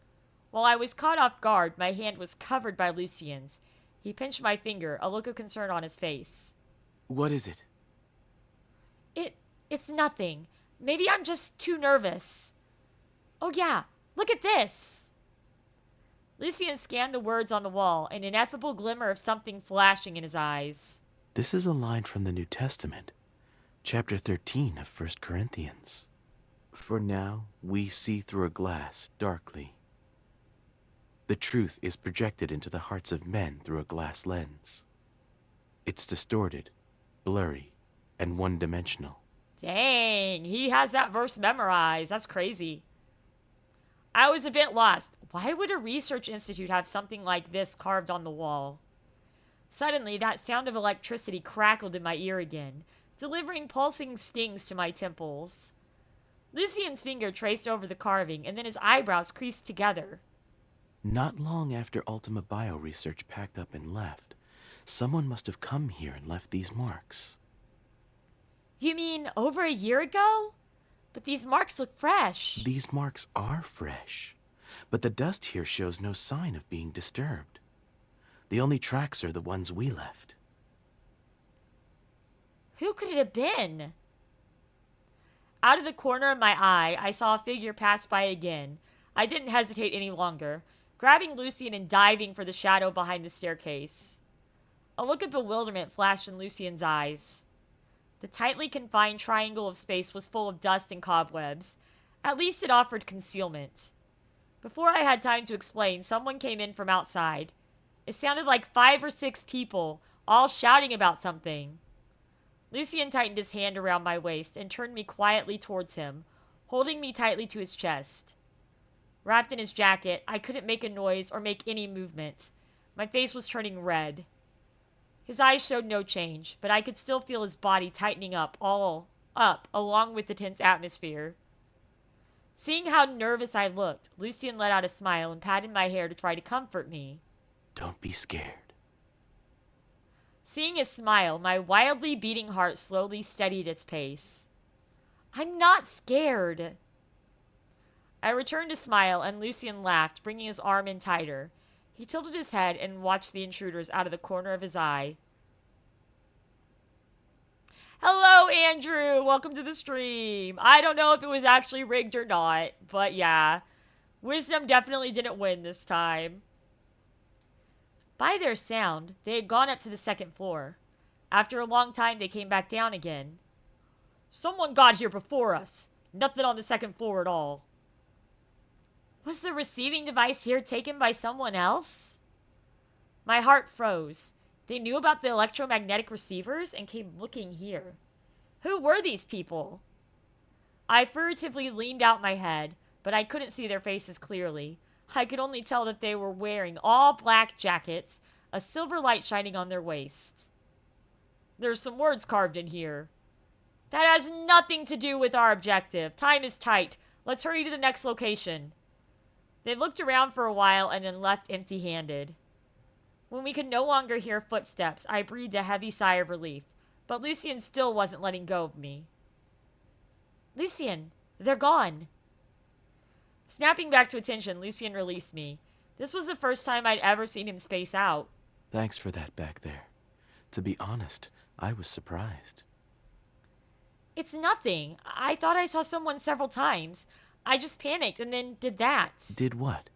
While I was caught off guard, my hand was covered by Lucien's. He pinched my finger, a look of concern on his face. What is it? It's nothing. Maybe I'm just too nervous. Oh yeah, look at this. Lucien scanned the words on the wall, an ineffable glimmer of something flashing in his eyes. This is a line from the New Testament, chapter 13 of 1 Corinthians. For now we see through a glass darkly. The truth is projected into the hearts of men through a glass lens. It's distorted, blurry, and one-dimensional. Dang, he has that verse memorized. That's crazy. I was a bit lost. Why would a research institute have something like this carved on the wall? Suddenly, that sound of electricity crackled in my ear again, delivering pulsing stings to my temples. Lucien's finger traced over the carving, and then his eyebrows creased together. Not long after Ultima Bio Research packed up and left, someone must have come here and left these marks. You mean over a year ago? But these marks look fresh. These marks are fresh, but the dust here shows no sign of being disturbed. The only tracks are the ones we left. Who could it have been? Out of the corner of my eye, I saw a figure pass by again. I didn't hesitate any longer, grabbing Lucien and diving for the shadow behind the staircase. A look of bewilderment flashed in Lucien's eyes. The tightly confined triangle of space was full of dust and cobwebs. At least it offered concealment. Before I had time to explain, someone came in from outside. It sounded like 5 or 6 people, all shouting about something. Lucien tightened his hand around my waist and turned me quietly towards him, holding me tightly to his chest. Wrapped in his jacket, I couldn't make a noise or make any movement. My face was turning red. His eyes showed no change, but I could still feel his body tightening up, all up, along with the tense atmosphere. Seeing how nervous I looked, Lucien let out a smile and patted my hair to try to comfort me. Don't be scared. Seeing his smile, my wildly beating heart slowly steadied its pace. I'm not scared. I returned to smile, and Lucien laughed, bringing his arm in tighter. He tilted his head and watched the intruders out of the corner of his eye. Hello, Andrew! Welcome to the stream. I don't know if it was actually rigged or not, but yeah. Wisdom definitely didn't win this time. By their sound, they had gone up to the 2nd floor. After a long time, they came back down again. Someone got here before us. Nothing on the 2nd floor at all. Was the receiving device here taken by someone else? My heart froze. They knew about the electromagnetic receivers and came looking here. Who were these people? I furtively leaned out my head, but I couldn't see their faces clearly. I could only tell that they were wearing all black jackets, a silver light shining on their waist. There's some words carved in here. That has nothing to do with our objective. Time is tight. Let's hurry to the next location. They looked around for a while and then left empty-handed. When we could no longer hear footsteps, I breathed a heavy sigh of relief, but Lucien still wasn't letting go of me. Lucien, they're gone. Snapping back to attention, Lucien released me. This was the first time I'd ever seen him space out. Thanks for that back there. To be honest, I was surprised. It's nothing. I thought I saw someone several times. I just panicked and then did that. Did what?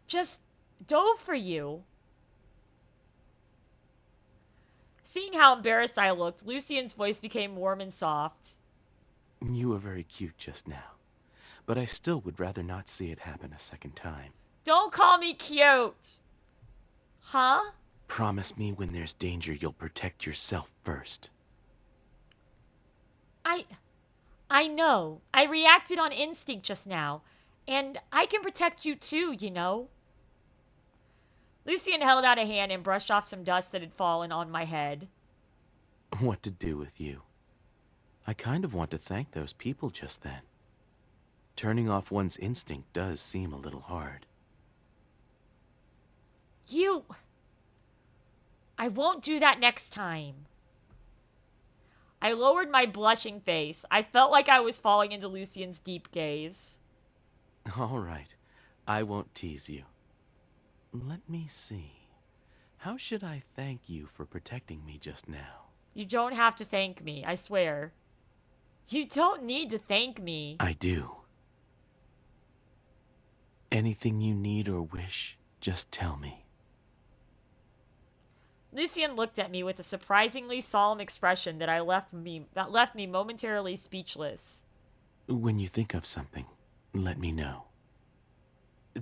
Just dove for you. Seeing how embarrassed I looked, Lucien's voice became warm and soft. You were very cute just now, but I still would rather not see it happen a second time. Don't call me cute. Huh? Promise me when there's danger you'll protect yourself first. I know. I reacted on instinct just now. And I can protect you too, you know. Lucien held out a hand and brushed off some dust that had fallen on my head. What to do with you? I kind of want to thank those people just then. Turning off one's instinct does seem a little hard. I won't do that next time. I lowered my blushing face. I felt like I was falling into Lucien's deep gaze. All right, I won't tease you. Let me see. How should I thank you for protecting me just now? You don't have to thank me, I swear. You don't need to thank me. I do. Anything you need or wish, just tell me. Lucien looked at me with a surprisingly solemn expression that left me momentarily speechless. When you think of something, let me know.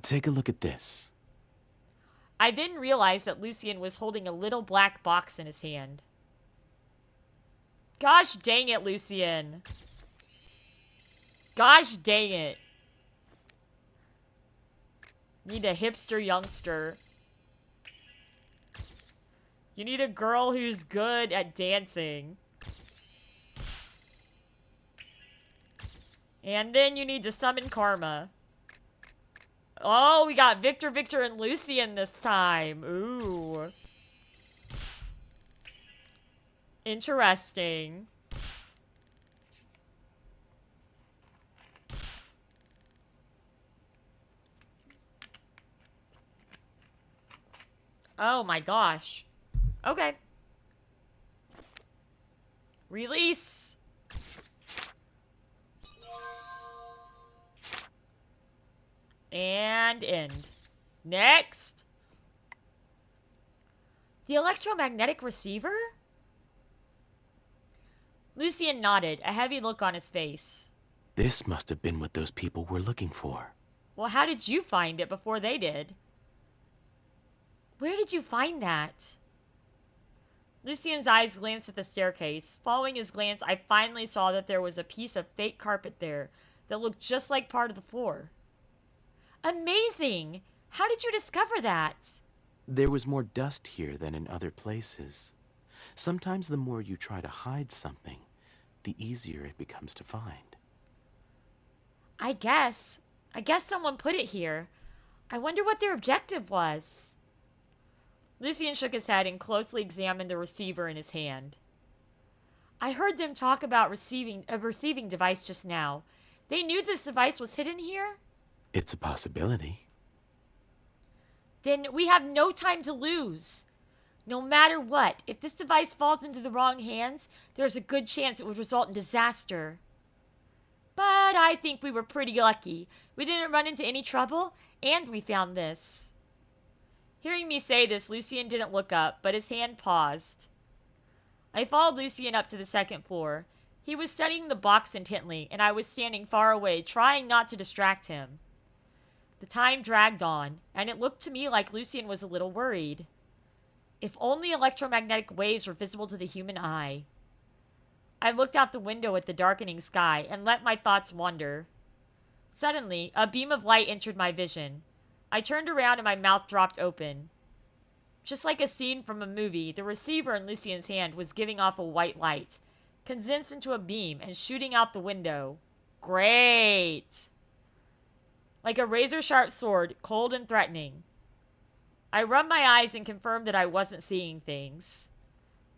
Take a look at this. I then realized that Lucien was holding a little black box in his hand. Gosh dang it, Lucien. Gosh dang it. Need a hipster youngster. You need a girl who's good at dancing. And then you need to summon Karma. Oh, we got Victor, Victor, and Lucien this time. Ooh. Interesting. Oh my gosh. Okay. Release. And end. Next. The electromagnetic receiver? Lucien nodded, a heavy look on his face. This must have been what those people were looking for. Well, how did you find it before they did? Where did you find that? Lucien's eyes glanced at the staircase. Following his glance, I finally saw that there was a piece of fake carpet there that looked just like part of the floor. Amazing! How did you discover that? There was more dust here than in other places. Sometimes the more you try to hide something, the easier it becomes to find. I guess someone put it here. I wonder what their objective was. Lucien shook his head and closely examined the receiver in his hand. I heard them talk about a receiving device just now. They knew this device was hidden here? It's a possibility. Then we have no time to lose. No matter what, if this device falls into the wrong hands, there's a good chance it would result in disaster. But I think we were pretty lucky. We didn't run into any trouble, and we found this. Hearing me say this, Lucien didn't look up, but his hand paused. I followed Lucien up to the second floor. He was studying the box intently, and I was standing far away, trying not to distract him. The time dragged on, and it looked to me like Lucien was a little worried. If only electromagnetic waves were visible to the human eye. I looked out the window at the darkening sky and let my thoughts wander. Suddenly, a beam of light entered my vision. I turned around and my mouth dropped open. Just like a scene from a movie, the receiver in Lucien's hand was giving off a white light, condensed into a beam and shooting out the window. Great! Like a razor-sharp sword, cold and threatening. I rubbed my eyes and confirmed that I wasn't seeing things.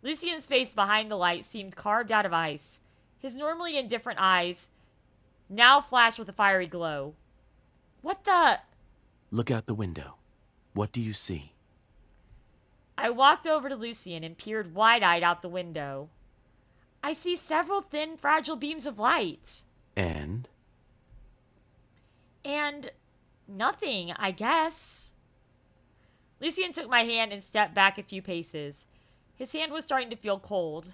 Lucien's face behind the light seemed carved out of ice. His normally indifferent eyes now flashed with a fiery glow. What the... Look out the window. What do you see? I walked over to Lucien and peered wide-eyed out the window. I see several thin, fragile beams of light. And? And nothing, I guess. Lucien took my hand and stepped back a few paces. His hand was starting to feel cold.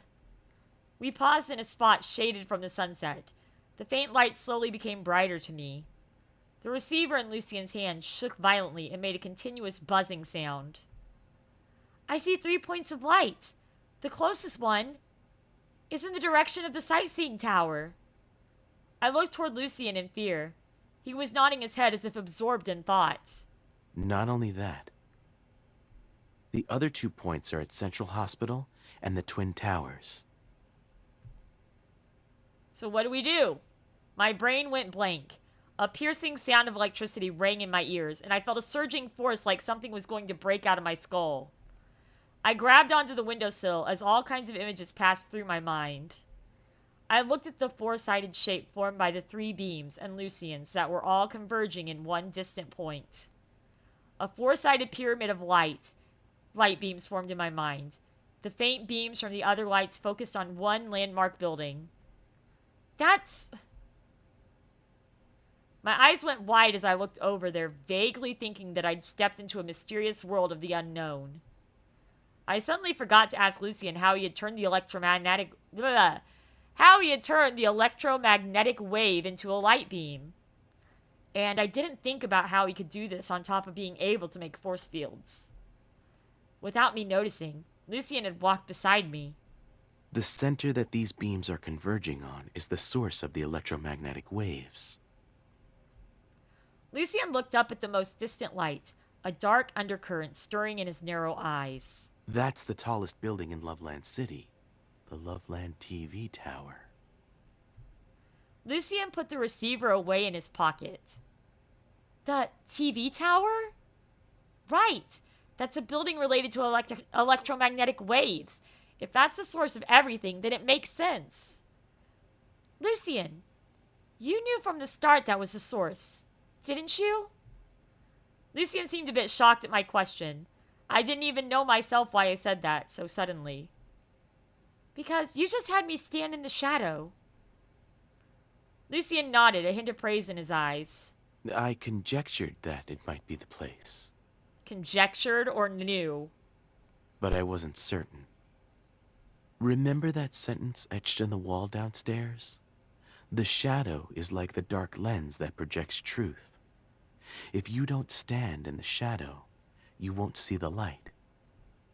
We paused in a spot shaded from the sunset. The faint light slowly became brighter to me. The receiver in Lucien's hand shook violently and made a continuous buzzing sound. I see 3 points of light. The closest one is in the direction of the sightseeing tower. I looked toward Lucien in fear. He was nodding his head as if absorbed in thought. Not only that. The other 2 points are at Central Hospital and the Twin Towers. So what do we do? My brain went blank. A piercing sound of electricity rang in my ears, and I felt a surging force like something was going to break out of my skull. I grabbed onto the windowsill as all kinds of images passed through my mind. I looked at the four-sided shape formed by the 3 beams and Lucien's that were all converging in one distant point. A 4-sided pyramid of light beams formed in my mind. The faint beams from the other lights focused on one landmark building. That's... My eyes went wide as I looked over there, vaguely thinking that I'd stepped into a mysterious world of the unknown. I suddenly forgot to ask Lucien how he had turned the electromagnetic wave into a light beam. And I didn't think about how he could do this on top of being able to make force fields. Without me noticing, Lucien had walked beside me. The center that these beams are converging on is the source of the electromagnetic waves. Lucien looked up at the most distant light, a dark undercurrent stirring in his narrow eyes. That's the tallest building in Loveland City, the Loveland TV Tower. Lucien put the receiver away in his pocket. The TV tower? Right! That's a building related to electromagnetic waves. If that's the source of everything, then it makes sense. Lucien, you knew from the start that was the source, didn't you? Lucien seemed a bit shocked at my question. I didn't even know myself why I said that so suddenly. Because you just had me stand in the shadow. Lucien nodded, a hint of praise in his eyes. I conjectured that it might be the place. Conjectured or knew? But I wasn't certain. Remember that sentence etched in the wall downstairs? The shadow is like the dark lens that projects truth. If you don't stand in the shadow, you won't see the light.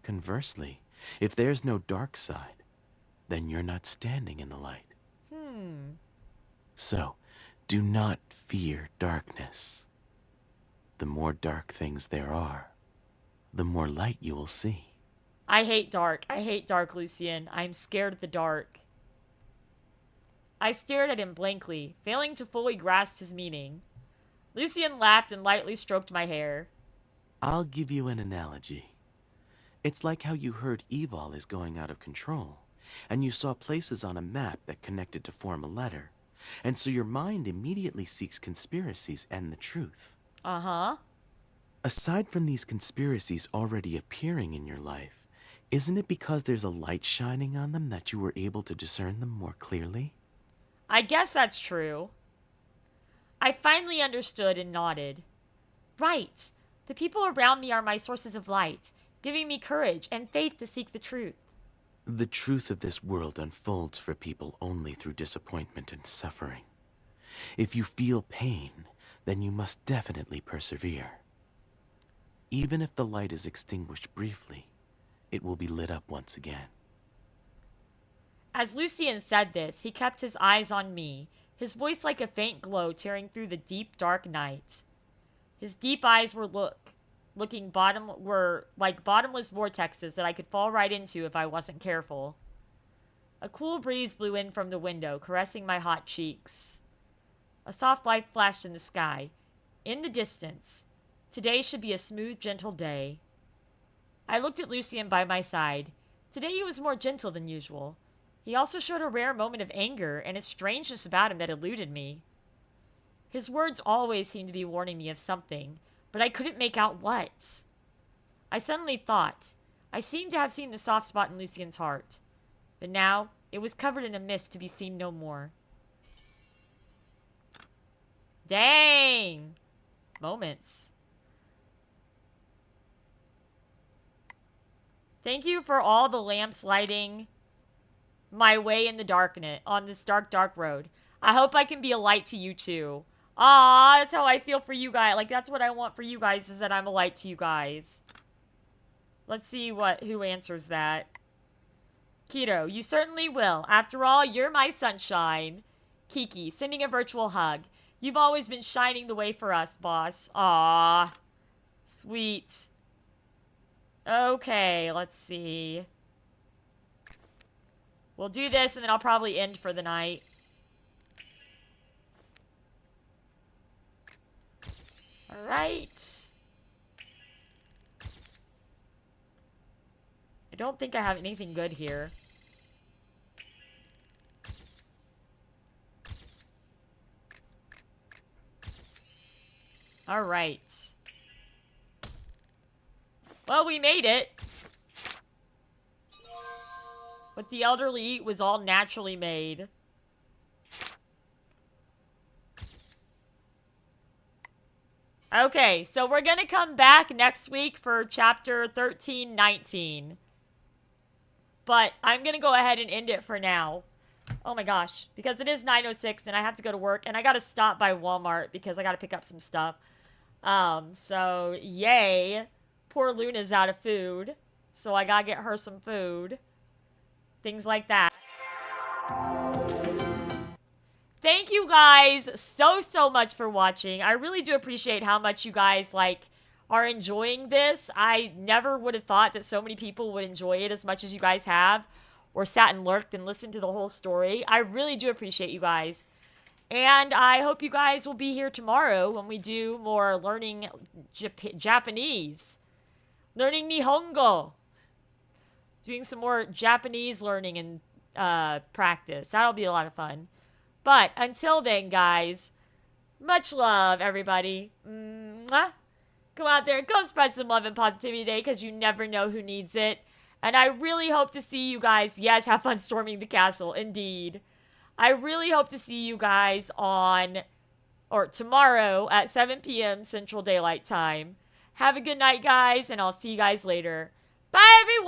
Conversely, if there's no dark side, then you're not standing in the light. So, do not fear darkness. The more dark things there are, the more light you will see. I hate dark. I hate dark, Lucien. I'm scared of the dark. I stared at him blankly, failing to fully grasp his meaning. Lucien laughed and lightly stroked my hair. I'll give you an analogy. It's like how you heard Evil is going out of control, and you saw places on a map that connected to form a letter, and so your mind immediately seeks conspiracies and the truth. Uh-huh. Aside from these conspiracies already appearing in your life, isn't it because there's a light shining on them that you were able to discern them more clearly? I guess that's true. I finally understood and nodded. Right. The people around me are my sources of light, giving me courage and faith to seek the truth. The truth of this world unfolds for people only through disappointment and suffering. If you feel pain, then you must definitely persevere. Even if the light is extinguished briefly, it will be lit up once again. As Lucien said this, he kept his eyes on me, his voice like a faint glow tearing through the deep, dark night. His deep eyes were like bottomless vortexes that I could fall right into if I wasn't careful. A cool breeze blew in from the window, caressing my hot cheeks. A soft light flashed in the sky. In the distance, today should be a smooth, gentle day. I looked at Lucien by my side. Today he was more gentle than usual. He also showed a rare moment of anger and a strangeness about him that eluded me. His words always seemed to be warning me of something, but I couldn't make out what. I suddenly thought, I seemed to have seen the soft spot in Lucien's heart, but now it was covered in a mist to be seen no more. Dang! Moments. Thank you for all the lamps lighting my way in the darkness, on this dark, dark road. I hope I can be a light to you too. Ah, that's how I feel for you guys. Like, that's what I want for you guys, is that I'm a light to you guys. Let's see who answers that. Keto, you certainly will. After all, you're my sunshine. Kiki, sending a virtual hug. You've always been shining the way for us, boss. Aww. Sweet. Okay, let's see. We'll do this, and then I'll probably end for the night. Alright. I don't think I have anything good here. Alright. Well, we made it. What the elderly eat was all naturally made. Okay, so we're gonna come back next week for chapter 13-19. But I'm gonna go ahead and end it for now. Oh my gosh, because it is 9:06 and I have to go to work and I gotta stop by Walmart because I gotta pick up some stuff. So yay. Poor Luna's out of food. So I gotta get her some food. Things like that. Thank you guys so much for watching. I really do appreciate how much you guys, like, are enjoying this. I never would have thought that so many people would enjoy it as much as you guys have. Or sat and lurked and listened to the whole story. I really do appreciate you guys. And I hope you guys will be here tomorrow when we do more learning Japanese. Learning Nihongo. Doing some more Japanese learning and practice. That'll be a lot of fun. But until then, guys, much love, everybody. Mwah. Come out there and go spread some love and positivity today because you never know who needs it. And I really hope to see you guys. Yes, have fun storming the castle. Indeed. I really hope to see you guys tomorrow at 7 p.m. Central Daylight Time. Have a good night, guys, and I'll see you guys later. Bye, everyone!